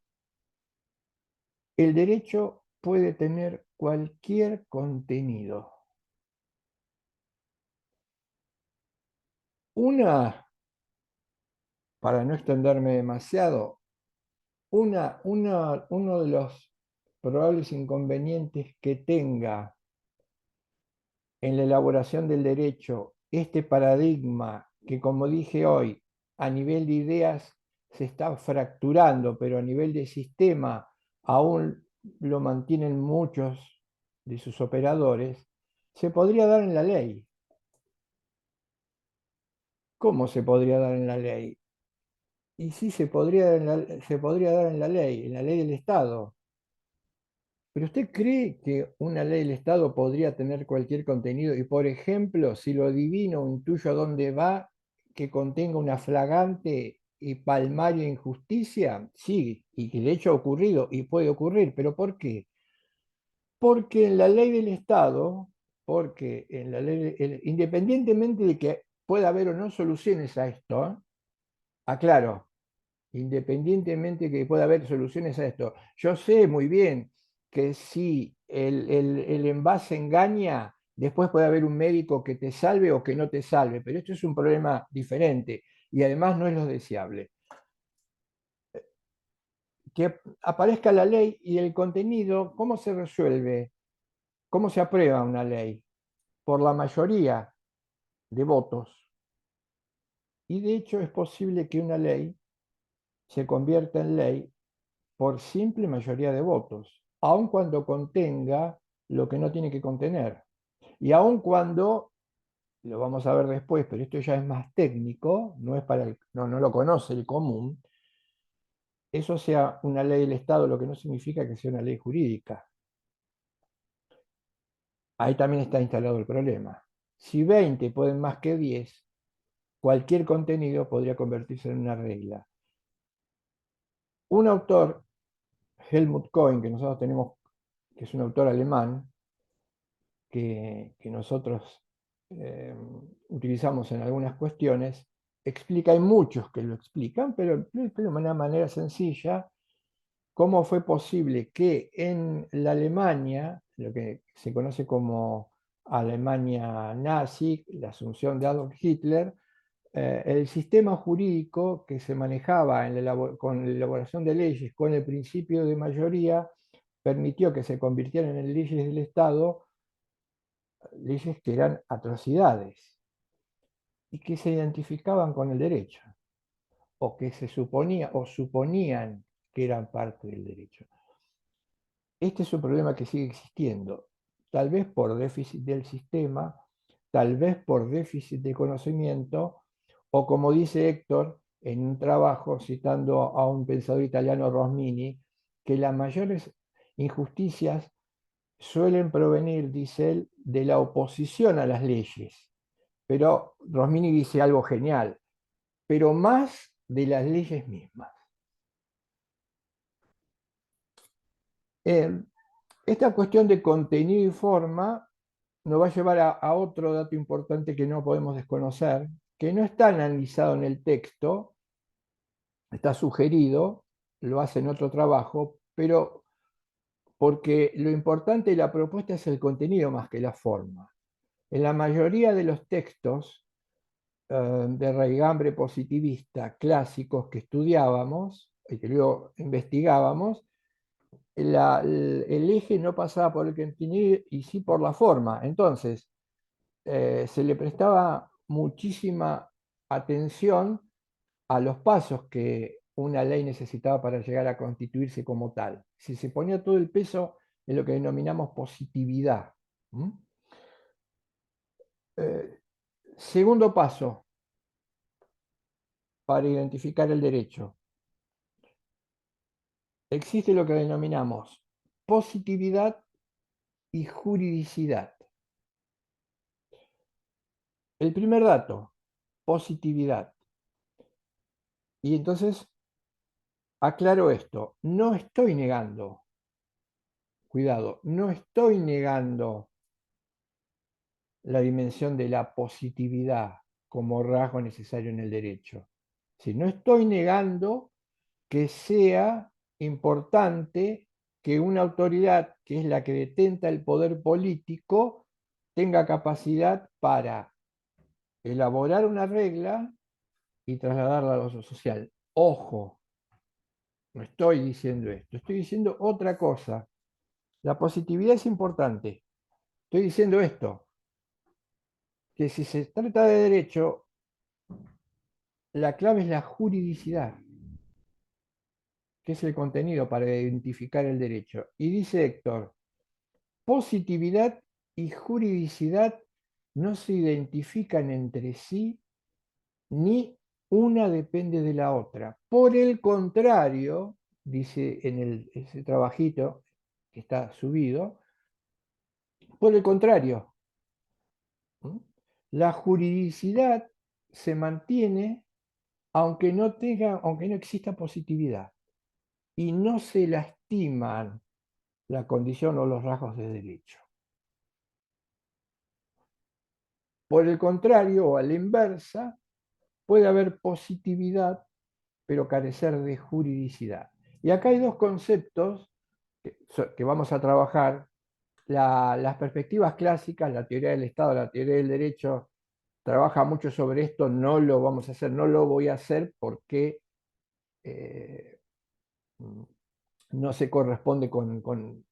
El derecho puede tener cualquier contenido. Una, para no extenderme demasiado, uno de los probables inconvenientes que tenga en la elaboración del derecho este paradigma que, como dije hoy, a nivel de ideas se está fracturando, pero a nivel de sistema aún lo mantienen muchos de sus operadores, se podría dar en la ley. ¿Cómo se podría dar en la ley? Y sí, se podría dar en la ley del Estado. ¿Pero usted cree que una ley del Estado podría tener cualquier contenido? Y, por ejemplo, si lo adivino, intuyo a dónde va, que contenga una flagrante y palmaria injusticia, sí, y que de hecho ha ocurrido y puede ocurrir. ¿Pero por qué? Porque en la ley del Estado, porque en la ley, independientemente de que pueda haber o no soluciones a esto, aclaro, independientemente que pueda haber soluciones a esto. Yo sé muy bien que si el envase engaña, después puede haber un médico que te salve o que no te salve, pero esto es un problema diferente y además no es lo deseable. Que aparezca la ley y el contenido, ¿cómo se resuelve? ¿Cómo se aprueba una ley? Por la mayoría de votos. Y de hecho es posible que una ley se convierta en ley por simple mayoría de votos, aun cuando contenga lo que no tiene que contener. Y aun cuando, lo vamos a ver después, pero esto ya es más técnico, no, es para no lo conoce el común, eso sea una ley del Estado, lo que no significa que sea una ley jurídica. Ahí también está instalado el problema. Si 20 pueden más que 10, cualquier contenido podría convertirse en una regla. un autor, Helmut Kohl, que nosotros tenemos, que es un autor alemán, que nosotros utilizamos en algunas cuestiones, explica, hay muchos que lo explican, pero de una manera sencilla, cómo fue posible que en la Alemania, lo que se conoce como Alemania nazi, la asunción de Adolf Hitler, el sistema jurídico que se manejaba con la elaboración de leyes con el principio de mayoría permitió que se convirtieran en leyes del Estado, leyes que eran atrocidades y que se identificaban con el derecho, o que se suponía o suponían que eran parte del derecho. Este es un problema que sigue existiendo, tal vez por déficit del sistema, tal vez por déficit de conocimiento, o como dice Héctor en un trabajo citando a un pensador italiano, Rosmini, que las mayores injusticias suelen provenir, dice él, de la oposición a las leyes. Pero Rosmini dice algo genial, pero más de las leyes mismas. Esta cuestión de contenido y forma nos va a llevar a otro dato importante que no podemos desconocer, que no está analizado en el texto, está sugerido, lo hace en otro trabajo, pero porque lo importante de la propuesta es el contenido más que la forma. En la mayoría de los textos de raigambre positivista clásicos que estudiábamos y que luego investigábamos, el eje no pasaba por el contenido y sí por la forma. Entonces, se le prestaba muchísima atención a los pasos que una ley necesitaba para llegar a constituirse como tal. Si se ponía todo el peso en lo que denominamos positividad. Segundo paso para identificar el derecho. Existe lo que denominamos positividad y juridicidad. El primer dato, positividad. Y entonces aclaro esto, no estoy negando, cuidado, no estoy negando la dimensión de la positividad como rasgo necesario en el derecho. Si no estoy negando que sea importante que una autoridad, que es la que detenta el poder político, tenga capacidad para elaborar una regla y trasladarla a lo social. Ojo, no estoy diciendo esto, estoy diciendo otra cosa. La positividad es importante. Estoy diciendo esto, que si se trata de derecho, la clave es la juridicidad, que es el contenido para identificar el derecho. Y dice Héctor, positividad y juridicidad no se identifican entre sí, ni una depende de la otra. Por el contrario, dice en ese trabajito que está subido, por el contrario, la juridicidad se mantiene aunque aunque no exista positividad, y no se lastiman la condición o los rasgos de derecho. Por el contrario, o a la inversa, puede haber positividad, pero carecer de juridicidad. Y acá hay dos conceptos que vamos a trabajar. Las perspectivas clásicas, la teoría del Estado, la teoría del derecho, trabaja mucho sobre esto, no lo vamos a hacer, no lo voy a hacer porque no se corresponde con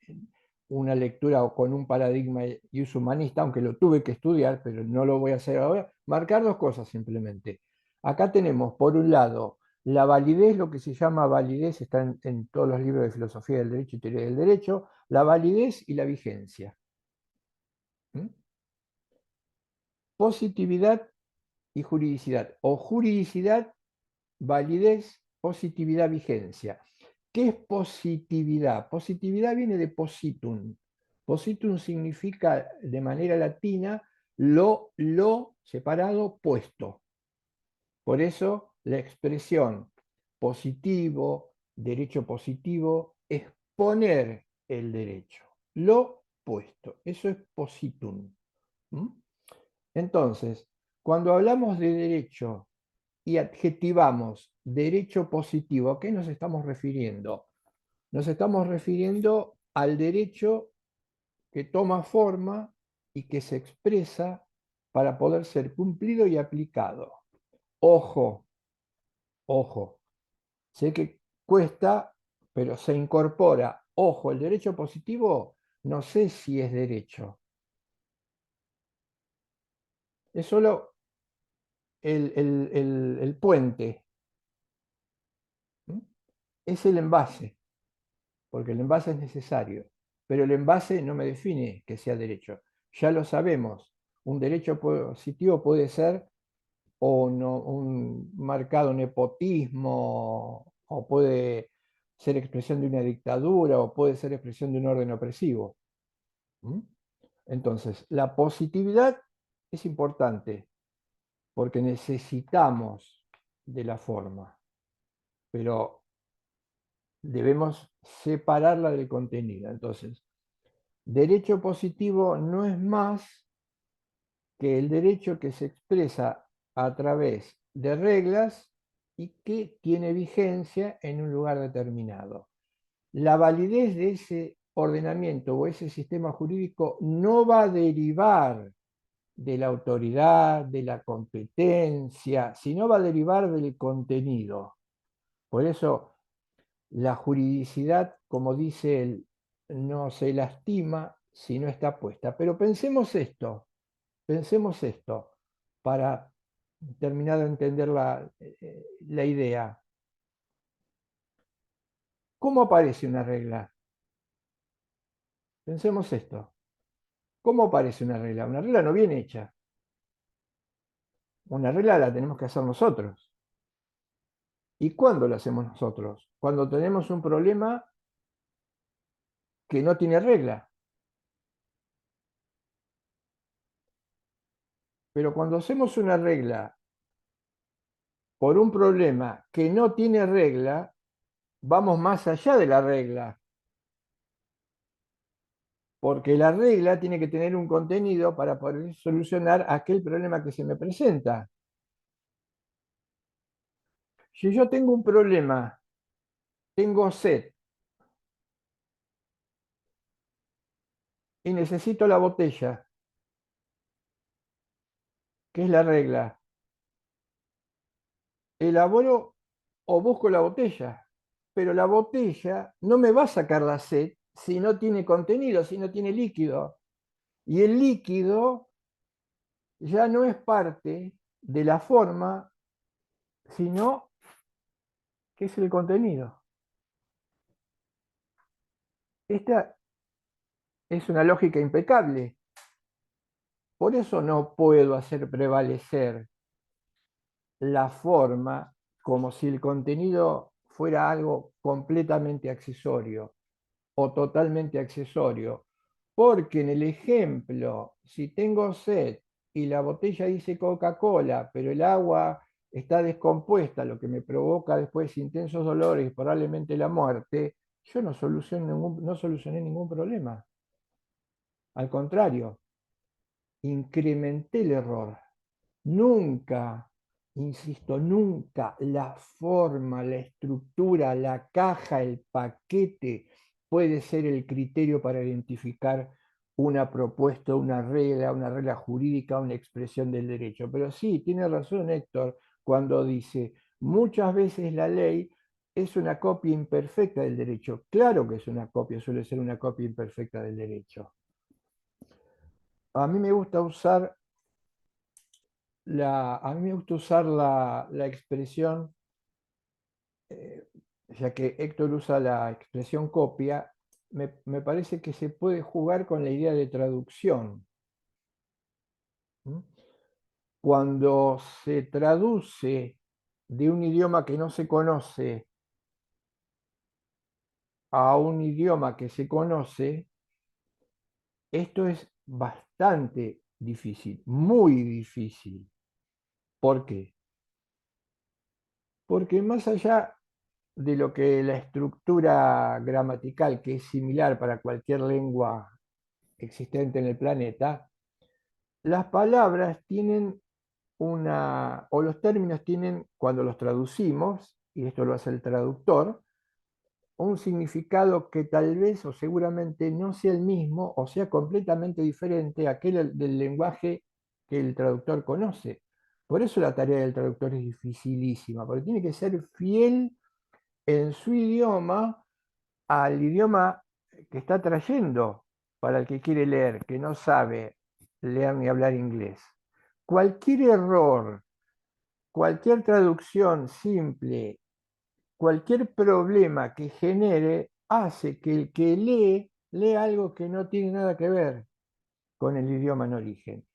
una lectura o con un paradigma y uso humanista, aunque lo tuve que estudiar, pero no lo voy a hacer ahora. Marcar dos cosas simplemente. Acá tenemos, por un lado, la validez, lo que se llama validez, está en todos los libros de filosofía del derecho y teoría del derecho, la validez y la vigencia. Positividad y juridicidad, o juridicidad, validez, positividad, vigencia. ¿Qué es positividad? Positividad viene de positum. Positum significa de manera latina lo separado, puesto. Por eso la expresión positivo, derecho positivo es poner el derecho, lo puesto. Eso es positum. ¿Mm? Entonces, cuando hablamos de derecho y adjetivamos derecho positivo, ¿a qué nos estamos refiriendo? Nos estamos refiriendo al derecho que toma forma y que se expresa para poder ser cumplido y aplicado. Ojo, ojo, sé que cuesta, pero se incorpora. Ojo, el derecho positivo no sé si es derecho, es solo el puente, ¿sí? Es el envase, porque el envase es necesario, pero el envase no me define que sea derecho. Ya lo sabemos, un derecho positivo puede ser o no, un marcado nepotismo, o puede ser expresión de una dictadura, o puede ser expresión de un orden opresivo. ¿Mm? Entonces, la positividad es importante porque necesitamos de la forma, pero debemos separarla del contenido. Entonces, derecho positivo no es más que el derecho que se expresa a través de reglas y que tiene vigencia en un lugar determinado. La validez de ese ordenamiento o ese sistema jurídico no va a derivar de la autoridad, de la competencia, sino va a derivar del contenido. Por eso la juridicidad, como dice él, no se lastima si no está puesta. Pero pensemos esto para terminar de entender la idea. ¿Cómo aparece una regla? Pensemos esto. ¿Cómo aparece una regla? Una regla no viene hecha. Una regla la tenemos que hacer nosotros. ¿Y cuándo lo hacemos nosotros? Cuando tenemos un problema que no tiene regla. Pero cuando hacemos una regla por un problema que no tiene regla, vamos más allá de la regla. Porque la regla tiene que tener un contenido para poder solucionar aquel problema que se me presenta. Si yo tengo un problema, tengo sed y necesito la botella, ¿qué es la regla? Elaboro o busco la botella, pero la botella no me va a sacar la sed si no tiene contenido, si no tiene líquido. Y el líquido ya no es parte de la forma, sino que es el contenido. Esta es una lógica impecable. Por eso no puedo hacer prevalecer la forma como si el contenido fuera algo completamente accesorio o totalmente accesorio. Porque en el ejemplo, si tengo sed y la botella dice Coca-Cola, pero el agua está descompuesta, lo que me provoca después intensos dolores y probablemente la muerte, yo no solucioné ningún problema. Al contrario, incrementé el error. Nunca, insisto, nunca la forma, la estructura, la caja, el paquete puede ser el criterio para identificar una propuesta, una regla jurídica, una expresión del derecho. Pero sí, tiene razón Héctor cuando dice, muchas veces la ley es una copia imperfecta del derecho. Claro que es una copia, suele ser una copia imperfecta del derecho. A mí me gusta usar a mí me gusta usar la expresión, ya que Héctor usa la expresión copia, me parece que se puede jugar con la idea de traducción. ¿Mm? Cuando se traduce de un idioma que no se conoce a un idioma que se conoce, esto es bastante difícil, muy difícil. ¿Por qué? Porque más allá de lo que la estructura gramatical, que es similar para cualquier lengua existente en el planeta, las palabras tienen o los términos tienen, cuando los traducimos, y esto lo hace el traductor, un significado que tal vez o seguramente no sea el mismo o sea completamente diferente a aquel del lenguaje que el traductor conoce. Por eso la tarea del traductor es dificilísima, porque tiene que ser fiel en su idioma al idioma que está trayendo para el que quiere leer, que no sabe leer ni hablar inglés. Cualquier error, cualquier traducción simple, cualquier problema que genere hace que el que lea algo que no tiene nada que ver con el idioma en origen.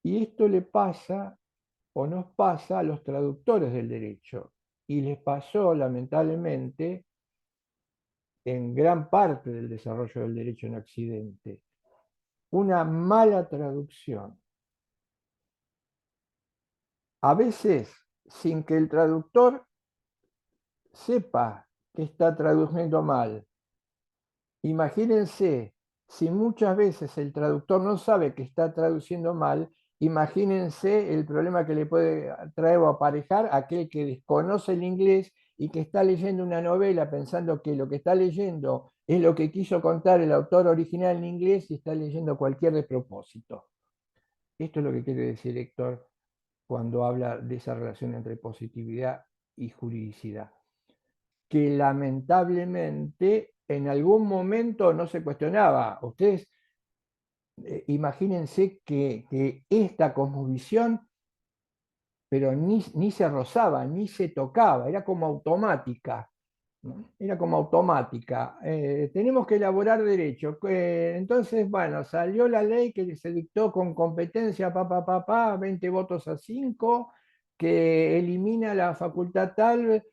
Y esto le pasa o nos pasa a los traductores del derecho. Y les pasó, lamentablemente, en gran parte del desarrollo del derecho en Occidente. Una mala traducción. A veces, sin que el traductor sepa que está traduciendo mal. Imagínense, si muchas veces el traductor no sabe que está traduciendo mal, imagínense el problema que le puede traer o aparejar a aquel que desconoce el inglés y que está leyendo una novela pensando que lo que está leyendo es lo que quiso contar el autor original en inglés y está leyendo cualquier despropósito. Esto es lo que quiere decir Héctor cuando habla de esa relación entre positividad y juridicidad, que lamentablemente en algún momento no se cuestionaba. Ustedes imagínense que esta cosmovisión, pero ni se rozaba, ni se tocaba, era como automática. ¿No? Era como automática. Tenemos que elaborar derecho. Entonces, bueno, salió la ley que se dictó con competencia, 20 votos a 5, que elimina la facultad tal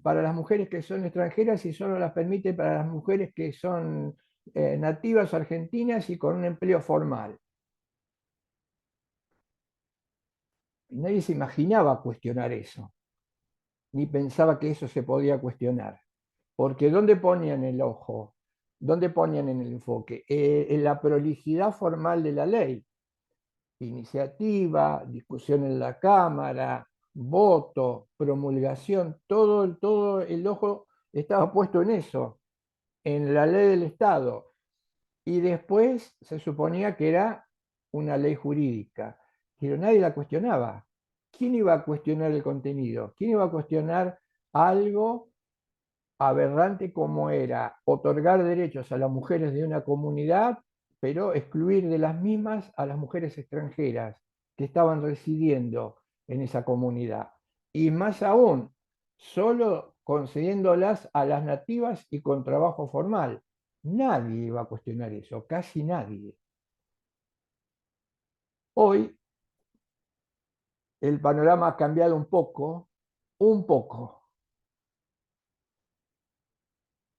para las mujeres que son extranjeras y solo las permite para las mujeres que son nativas argentinas y con un empleo formal. Nadie se imaginaba cuestionar eso, ni pensaba que eso se podía cuestionar. Porque ¿dónde ponían el ojo? ¿Dónde ponían en el enfoque? En la prolijidad formal de la ley. Iniciativa, discusión en la Cámara, voto, promulgación, todo el ojo estaba puesto en eso, en la ley del Estado. Y después se suponía que era una ley jurídica, pero nadie la cuestionaba. ¿Quién iba a cuestionar el contenido? ¿Quién iba a cuestionar algo aberrante como era otorgar derechos a las mujeres de una comunidad, pero excluir de las mismas a las mujeres extranjeras que estaban residiendo en esa comunidad? Y más aún, solo concediéndolas a las nativas y con trabajo formal. Nadie iba a cuestionar eso, casi nadie. Hoy el panorama ha cambiado un poco,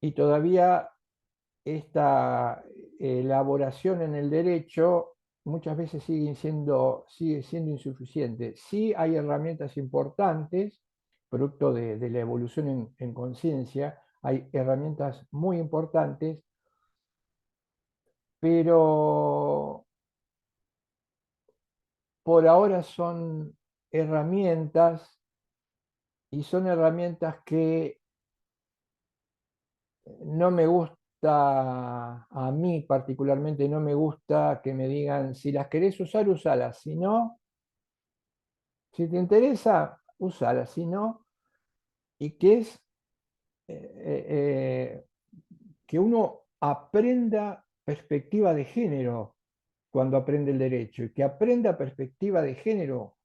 y todavía esta elaboración en el derecho muchas veces sigue siendo insuficiente. Sí hay herramientas importantes, producto de la evolución en conciencia, hay herramientas muy importantes, pero por ahora son herramientas y son herramientas que no me gusta, a mí particularmente no me gusta que me digan, si las querés usar, usalas, si no, si te interesa, usalas, si no, y que es que uno aprenda perspectiva de género cuando aprende el derecho, y que aprenda perspectiva de género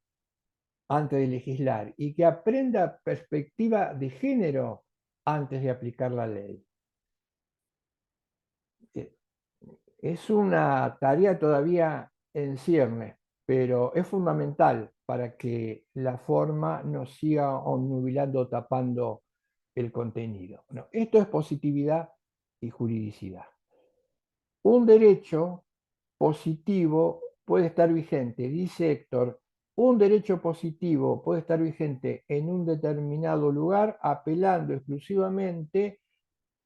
antes de legislar, y que aprenda perspectiva de género antes de aplicar la ley. Es una tarea todavía en ciernes, pero es fundamental para que la forma no siga obnubilando, tapando el contenido. Bueno, esto es positividad y juridicidad. Un derecho positivo puede estar vigente, dice Héctor, un derecho positivo puede estar vigente en un determinado lugar apelando exclusivamente.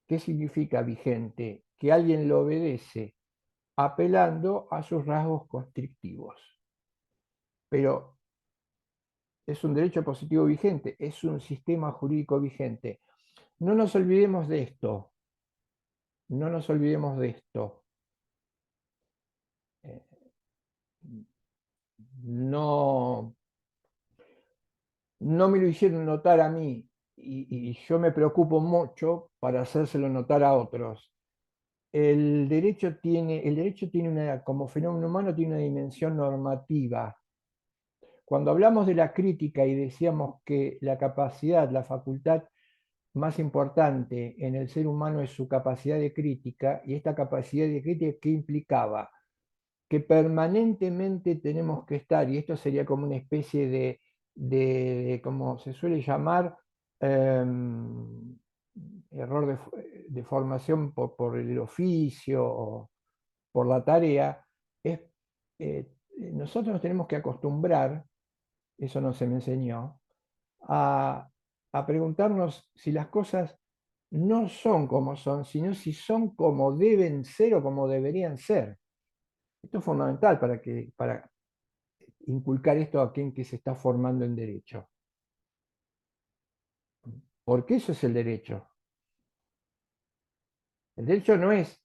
¿Qué significa vigente? Que alguien lo obedece apelando a sus rasgos constrictivos. Pero es un derecho positivo vigente, es un sistema jurídico vigente. No nos olvidemos de esto. No nos olvidemos de esto. No, no me lo hicieron notar a mí y yo me preocupo mucho para hacérselo notar a otros. El derecho tiene como fenómeno humano, tiene una dimensión normativa. Cuando hablamos de la crítica y decíamos que la capacidad, la facultad más importante en el ser humano es su capacidad de crítica, y esta capacidad de crítica, ¿qué implicaba? Que permanentemente tenemos que estar, y esto sería como una especie como se suele llamar, error de formación por el oficio o por la tarea, nosotros nos tenemos que acostumbrar, eso no se me enseñó, a, a preguntarnos si las cosas no son como son, sino si son como deben ser o como deberían ser. Esto es fundamental para inculcar esto a quien que se está formando en derecho. Porque eso es el derecho. El derecho no es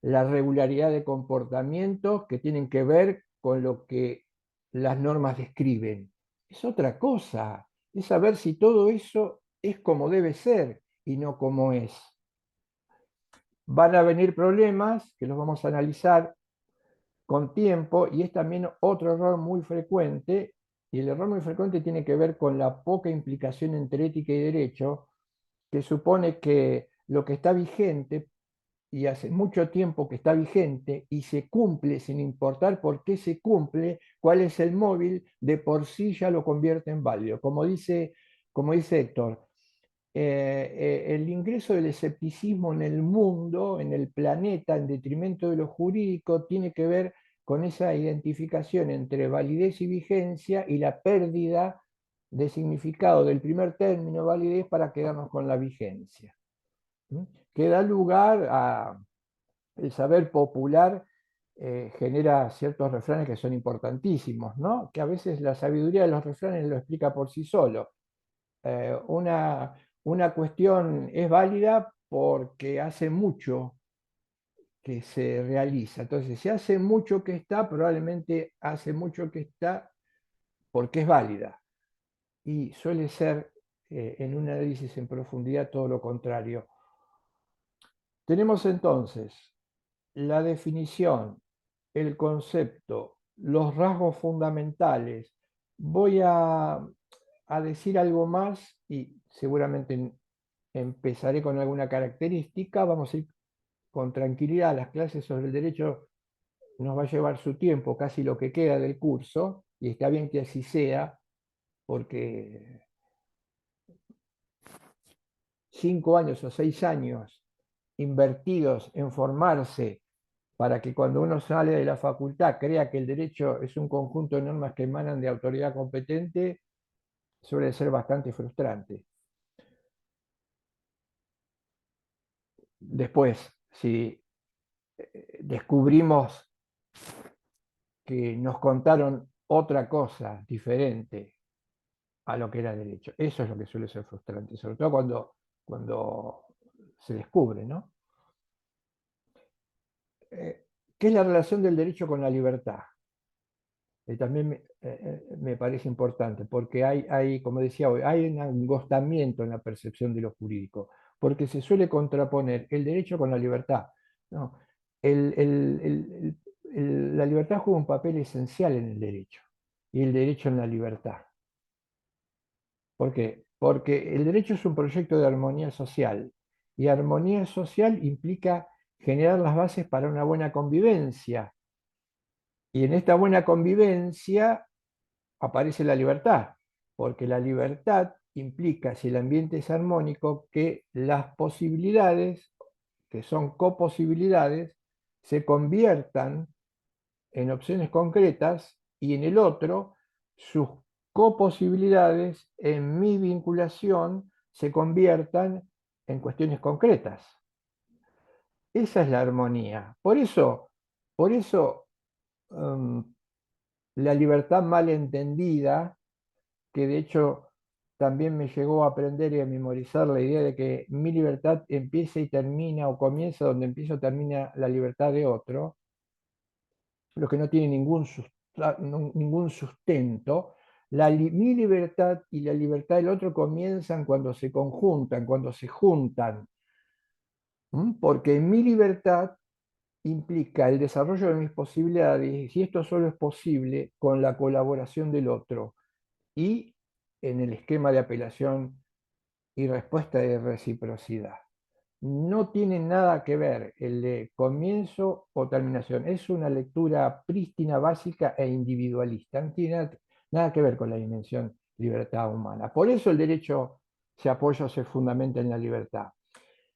la regularidad de comportamientos que tienen que ver con lo que las normas describen. Es otra cosa. Es saber si todo eso es como debe ser y no como es. Van a venir problemas que los vamos a analizar con tiempo, y es también otro error muy frecuente, y el error muy frecuente tiene que ver con la poca implicación entre ética y derecho, que supone que lo que está vigente, y hace mucho tiempo que está vigente, y se cumple sin importar por qué se cumple, cuál es el móvil, de por sí ya lo convierte en válido. Como dice Héctor, el ingreso del escepticismo en el mundo, en el planeta, en detrimento de lo jurídico, tiene que ver con esa identificación entre validez y vigencia y la pérdida de significado del primer término, validez, para quedarnos con la vigencia. Que da lugar a el saber popular. Genera ciertos refranes que son importantísimos, ¿no? Que a veces la sabiduría de los refranes lo explica por sí solo. Una cuestión es válida porque hace mucho que se realiza. Entonces, si hace mucho que está, probablemente hace mucho que está porque es válida. Y suele ser, en un análisis en profundidad, todo lo contrario. Tenemos entonces la definición, el concepto, los rasgos fundamentales. Voy a decir algo más y seguramente empezaré con alguna característica. Vamos a ir con tranquilidad. Las clases sobre el derecho nos va a llevar su tiempo, casi lo que queda del curso, y está bien que así sea, porque 5 años o 6 años invertidos en formarse para que cuando uno sale de la facultad crea que el derecho es un conjunto de normas que emanan de autoridad competente, suele ser bastante frustrante. Después, si descubrimos que nos contaron otra cosa diferente a lo que era derecho, eso es lo que suele ser frustrante, sobre todo cuando se descubre, ¿no? ¿Qué es la relación del derecho con la libertad? También me parece importante, porque como decía hoy, hay un angostamiento en la percepción de lo jurídico, porque se suele contraponer el derecho con la libertad. No, la libertad juega un papel esencial en el derecho, y el derecho en la libertad. ¿Por qué? Porque el derecho es un proyecto de armonía social, y armonía social implica generar las bases para una buena convivencia, y en esta buena convivencia aparece la libertad, porque la libertad implica, si el ambiente es armónico, que las posibilidades, que son coposibilidades, se conviertan en opciones concretas, y en el otro sus coposibilidades en mi vinculación se conviertan en cuestiones concretas. Esa es la armonía. Por eso la libertad mal entendida, que de hecho también me llegó a aprender y a memorizar la idea de que mi libertad empieza y termina, o comienza donde empieza o termina la libertad de otro, lo que no tiene ningún sustento. Mi libertad y la libertad del otro comienzan cuando se conjuntan, cuando se juntan. Porque mi libertad implica el desarrollo de mis posibilidades, y esto solo es posible con la colaboración del otro y en el esquema de apelación y respuesta de reciprocidad. No tiene nada que ver el de comienzo o terminación. Es una lectura prístina, básica e individualista. No tiene nada que ver con la dimensión libertad humana. Por eso el derecho se apoya, se fundamenta en la libertad.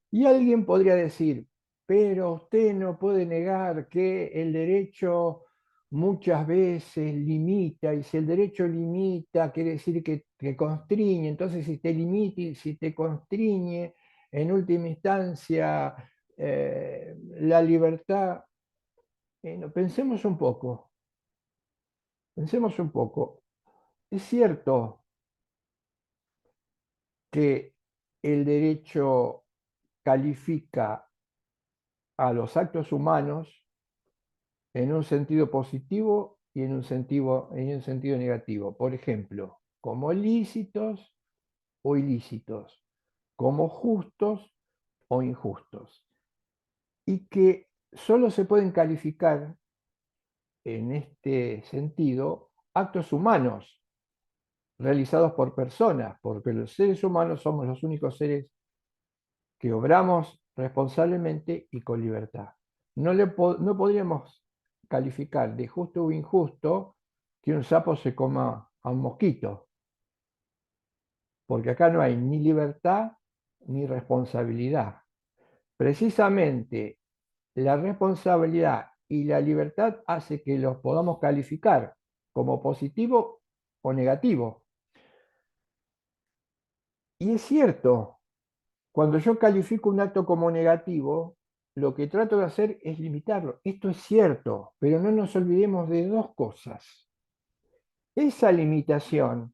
Y alguien podría decir, pero usted no puede negar que el derecho muchas veces limita, y si el derecho limita, quiere decir que constriñe. Entonces, si te limita y si te constriñe, en última instancia, la libertad. No, pensemos un poco. Es cierto que el derecho califica a los actos humanos en un sentido positivo y en un sentido negativo. Por ejemplo, como lícitos o ilícitos, como justos o injustos. Y que solo se pueden calificar en este sentido actos humanos realizados por personas, porque los seres humanos somos los únicos seres que obramos responsablemente y con libertad. No podríamos calificar de justo o injusto que un sapo se coma a un mosquito, porque acá no hay ni libertad ni responsabilidad. Precisamente la responsabilidad y la libertad hace que los podamos calificar como positivo o negativo. Y es cierto, cuando yo califico un acto como negativo, lo que trato de hacer es limitarlo. Esto es cierto, pero no nos olvidemos de dos cosas. Esa limitación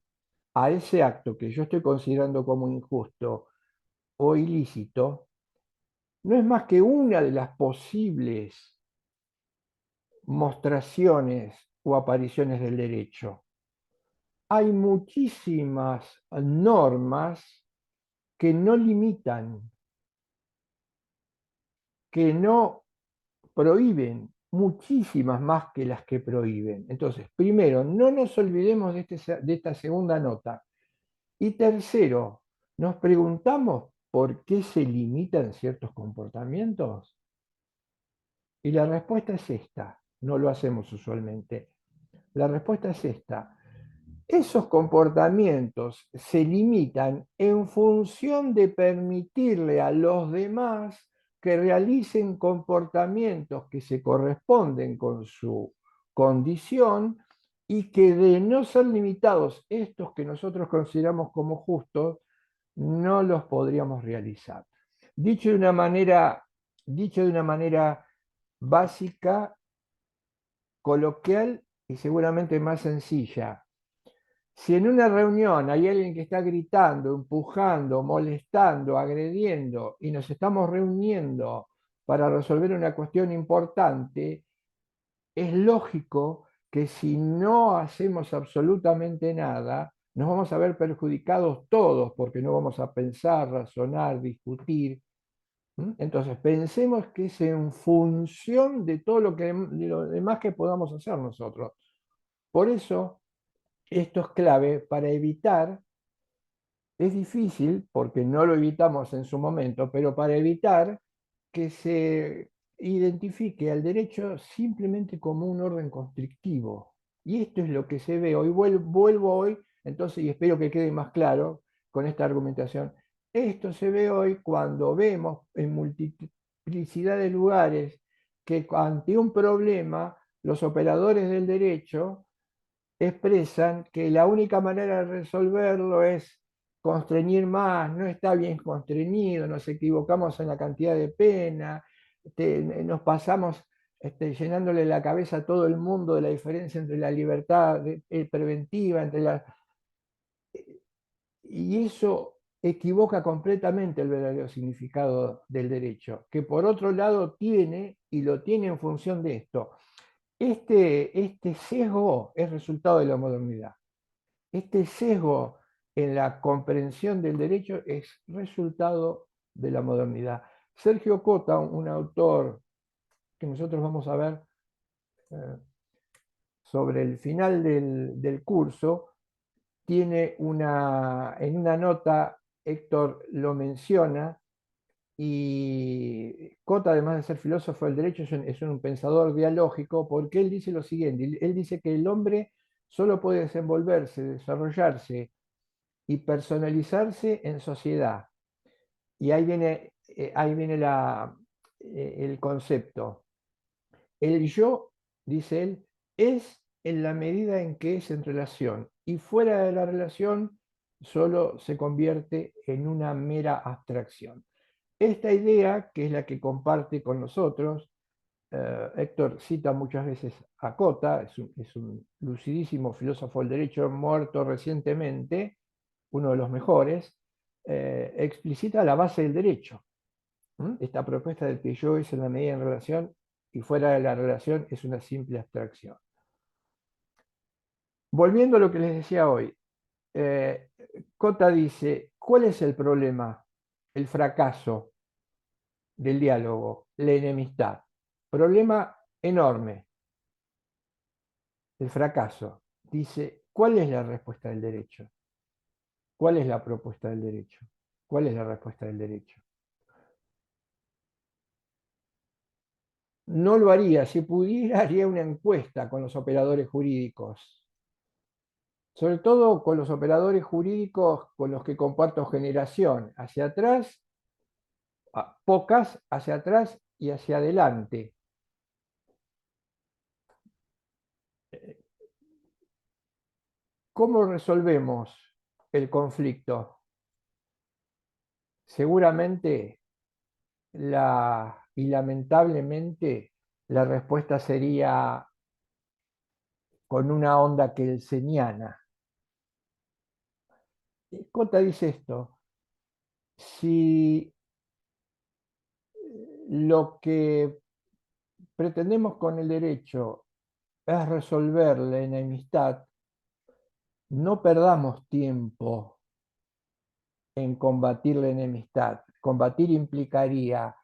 a ese acto que yo estoy considerando como injusto o ilícito no es más que una de las posibles mostraciones o apariciones del derecho. Hay muchísimas normas que no limitan, que no prohíben, muchísimas más que las que prohíben. Entonces, primero, no nos olvidemos de esta segunda nota. Y tercero, nos preguntamos por qué se limitan ciertos comportamientos. Y la respuesta es esta. No lo hacemos usualmente. La respuesta es esta. Esos comportamientos se limitan en función de permitirle a los demás que realicen comportamientos que se corresponden con su condición, y que de no ser limitados estos que nosotros consideramos como justos, no los podríamos realizar. Dicho de una manera básica, coloquial y seguramente más sencilla: si en una reunión hay alguien que está gritando, empujando, molestando, agrediendo, y nos estamos reuniendo para resolver una cuestión importante, es lógico que si no hacemos absolutamente nada, nos vamos a ver perjudicados todos, porque no vamos a pensar, razonar, discutir. Entonces, pensemos que es en función de todo de lo demás que podamos hacer nosotros. Por eso, esto es clave para evitar. Es difícil porque no lo evitamos en su momento, pero para evitar que se identifique al derecho simplemente como un orden constrictivo. Y esto es lo que se ve hoy. Vuelvo hoy, entonces, y espero que quede más claro con esta argumentación. Esto se ve hoy cuando vemos en multiplicidad de lugares que ante un problema los operadores del derecho expresan que la única manera de resolverlo es constreñir más, no está bien constreñido, nos equivocamos en la cantidad de pena, nos pasamos llenándole la cabeza a todo el mundo de la diferencia entre la libertad preventiva, y eso equivoca completamente el verdadero significado del derecho, que por otro lado tiene, y lo tiene en función de esto. Este sesgo es resultado de la modernidad. Este sesgo en la comprensión del derecho es resultado de la modernidad. Sergio Cota, un autor que nosotros vamos a ver sobre el final del curso, tiene en una nota, Héctor lo menciona, y Cota, además de ser filósofo del derecho, es un pensador dialógico, porque él dice lo siguiente, él dice que el hombre solo puede desenvolverse, desarrollarse y personalizarse en sociedad. Y ahí viene el concepto. El yo, dice él, es en la medida en que es en relación, y fuera de la relación solo se convierte en una mera abstracción. Esta idea, que es la que comparte con nosotros, Héctor cita muchas veces a Cota, es un lucidísimo filósofo del derecho muerto recientemente, uno de los mejores, explicita la base del derecho. Esta propuesta del que yo es en la medida en relación y fuera de la relación es una simple abstracción. Volviendo a lo que les decía hoy, eh, Cota dice, ¿cuál es el problema? El fracaso del diálogo, la enemistad. Problema enorme, el fracaso. Dice, ¿cuál es la respuesta del derecho? ¿Cuál es la propuesta del derecho? ¿Cuál es la respuesta del derecho? No lo haría, si pudiera haría una encuesta con los operadores jurídicos, sobre todo con los operadores jurídicos con los que comparto generación, hacia atrás, pocas hacia atrás y hacia adelante. ¿Cómo resolvemos el conflicto? Seguramente y lamentablemente la respuesta sería con una onda kelseniana. Cota dice esto, si lo que pretendemos con el derecho es resolver la enemistad, no perdamos tiempo en combatir la enemistad. Combatir implicaría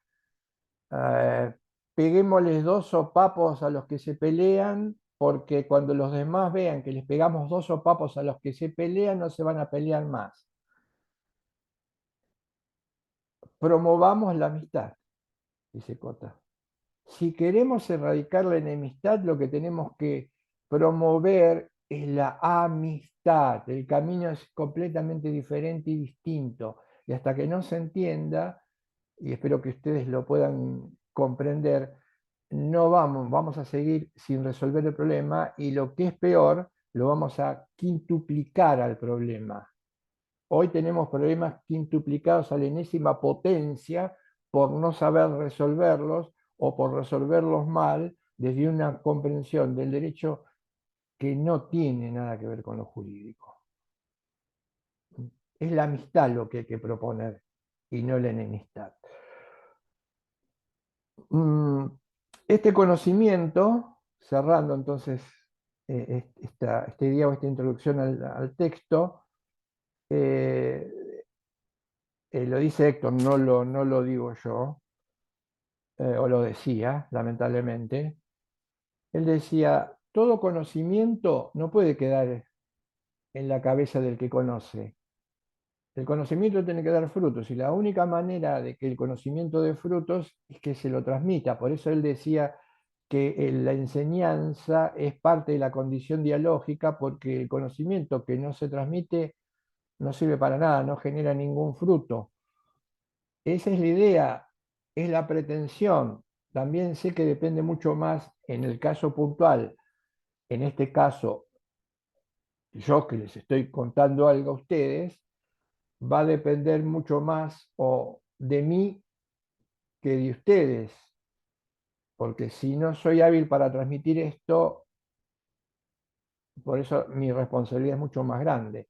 peguémosles 2 sopapos a los que se pelean, porque cuando los demás vean que les pegamos 2 sopapos a los que se pelean, no se van a pelear más. Promovamos la amistad, dice Cota. Si queremos erradicar la enemistad, lo que tenemos que promover es la amistad. El camino es completamente diferente y distinto. Y hasta que no se entienda, y espero que ustedes lo puedan comprender, no vamos a seguir sin resolver el problema, y lo que es peor, lo vamos a quintuplicar al problema. Hoy tenemos problemas quintuplicados a la enésima potencia por no saber resolverlos o por resolverlos mal desde una comprensión del derecho que no tiene nada que ver con lo jurídico. Es la amistad lo que hay que proponer y no la enemistad. Este conocimiento, cerrando entonces este día o esta introducción al texto, lo dice Héctor, no lo digo yo, o lo decía, lamentablemente. Él decía, todo conocimiento no puede quedar en la cabeza del que conoce. El conocimiento tiene que dar frutos, y la única manera de que el conocimiento dé frutos es que se lo transmita. Por eso él decía que la enseñanza es parte de la condición dialógica, porque el conocimiento que no se transmite no sirve para nada, no genera ningún fruto. Esa es la idea, es la pretensión. También sé que depende mucho más en el caso puntual, en este caso yo que les estoy contando algo a ustedes, va a depender mucho más de mí que de ustedes, porque si no soy hábil para transmitir esto, por eso mi responsabilidad es mucho más grande,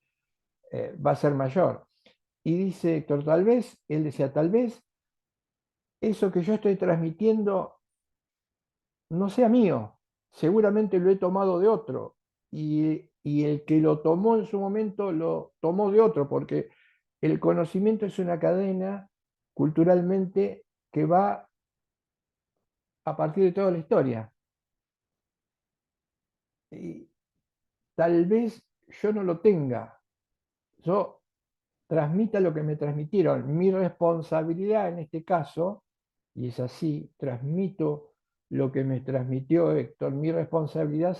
va a ser mayor. Y dice Héctor, tal vez, él decía, tal vez eso que yo estoy transmitiendo no sea mío, seguramente lo he tomado de otro, y el que lo tomó en su momento lo tomó de otro, porque el conocimiento es una cadena culturalmente que va a partir de toda la historia. Y tal vez yo no lo tenga, yo transmita lo que me transmitieron. Mi responsabilidad en este caso, y es así, transmito lo que me transmitió Héctor, mi responsabilidad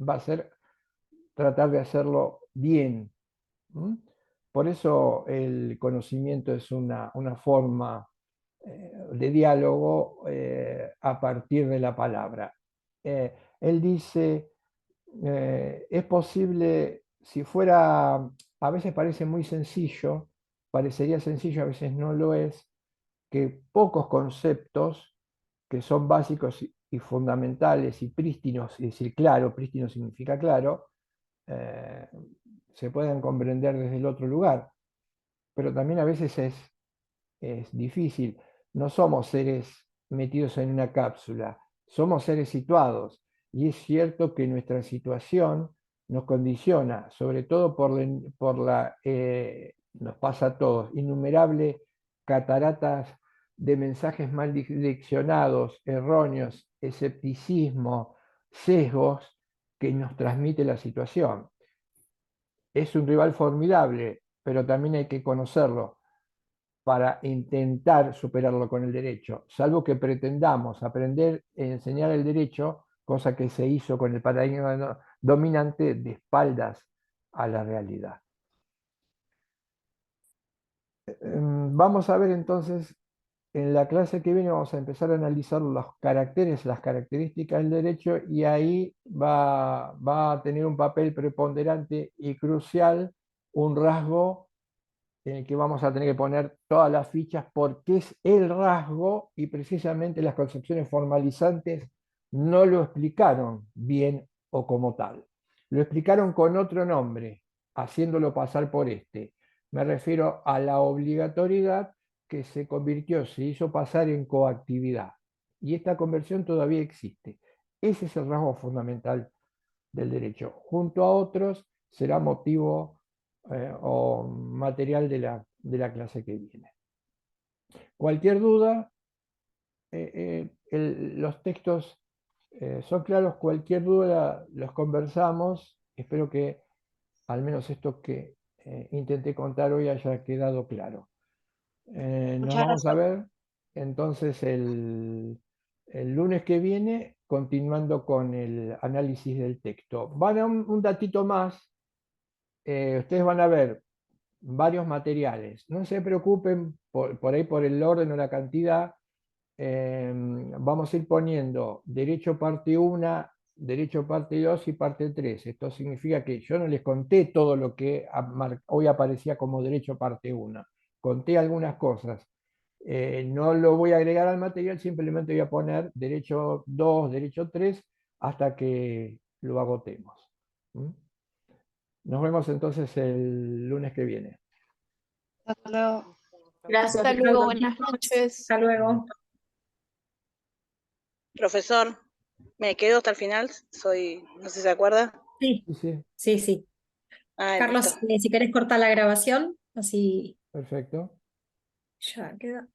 va a ser tratar de hacerlo bien. ¿Mm? Por eso el conocimiento es una forma de diálogo a partir de la palabra. Él dice, es posible, si fuera, a veces parece muy sencillo, parecería sencillo, a veces no lo es, que pocos conceptos que son básicos y fundamentales y prístinos, es decir, claro, prístino significa claro, eh, se pueden comprender desde el otro lugar, pero también a veces es difícil. No somos seres metidos en una cápsula, somos seres situados. Y es cierto que nuestra situación nos condiciona, sobre todo nos pasa a todos, innumerables cataratas de mensajes mal direccionados, erróneos, escepticismo, sesgos que nos transmite la situación. Es un rival formidable, pero también hay que conocerlo para intentar superarlo con el derecho, salvo que pretendamos aprender a enseñar el derecho, cosa que se hizo con el paradigma dominante de espaldas a la realidad. Vamos a ver entonces, en la clase que viene vamos a empezar a analizar los caracteres, las características del derecho, y ahí va a tener un papel preponderante y crucial un rasgo en el que vamos a tener que poner todas las fichas porque es el rasgo, y precisamente las concepciones formalizantes no lo explicaron bien o como tal. Lo explicaron con otro nombre, haciéndolo pasar por este. Me refiero a la obligatoriedad que se hizo pasar en coactividad. Y esta conversión todavía existe. Ese es el rasgo fundamental del derecho. Junto a otros será motivo o material de la clase que viene. Cualquier duda, los textos son claros, cualquier duda los conversamos. Espero que al menos esto que intenté contar hoy haya quedado claro. Nos Muchas vamos a gracias. ver entonces el lunes que viene, continuando con el análisis del texto. Van a un datito más. Ustedes van a ver varios materiales. No se preocupen por ahí por el orden o la cantidad. Vamos a ir poniendo derecho parte 1, derecho parte 2 y parte 3. Esto significa que yo no les conté todo lo que hoy aparecía como derecho parte 1. Conté algunas cosas. No lo voy a agregar al material, simplemente voy a poner derecho 2, derecho 3, hasta que lo agotemos. ¿Mm? Nos vemos entonces el lunes que viene. Hasta luego. Gracias, Hasta luego, Ricardo. buenas noches. Hasta luego. Profesor, me quedo hasta el final. No sé si se acuerda. Sí, Sí, sí, sí, sí. Ah, listo. Carlos, si querés cortar la grabación, así perfecto. ya queda.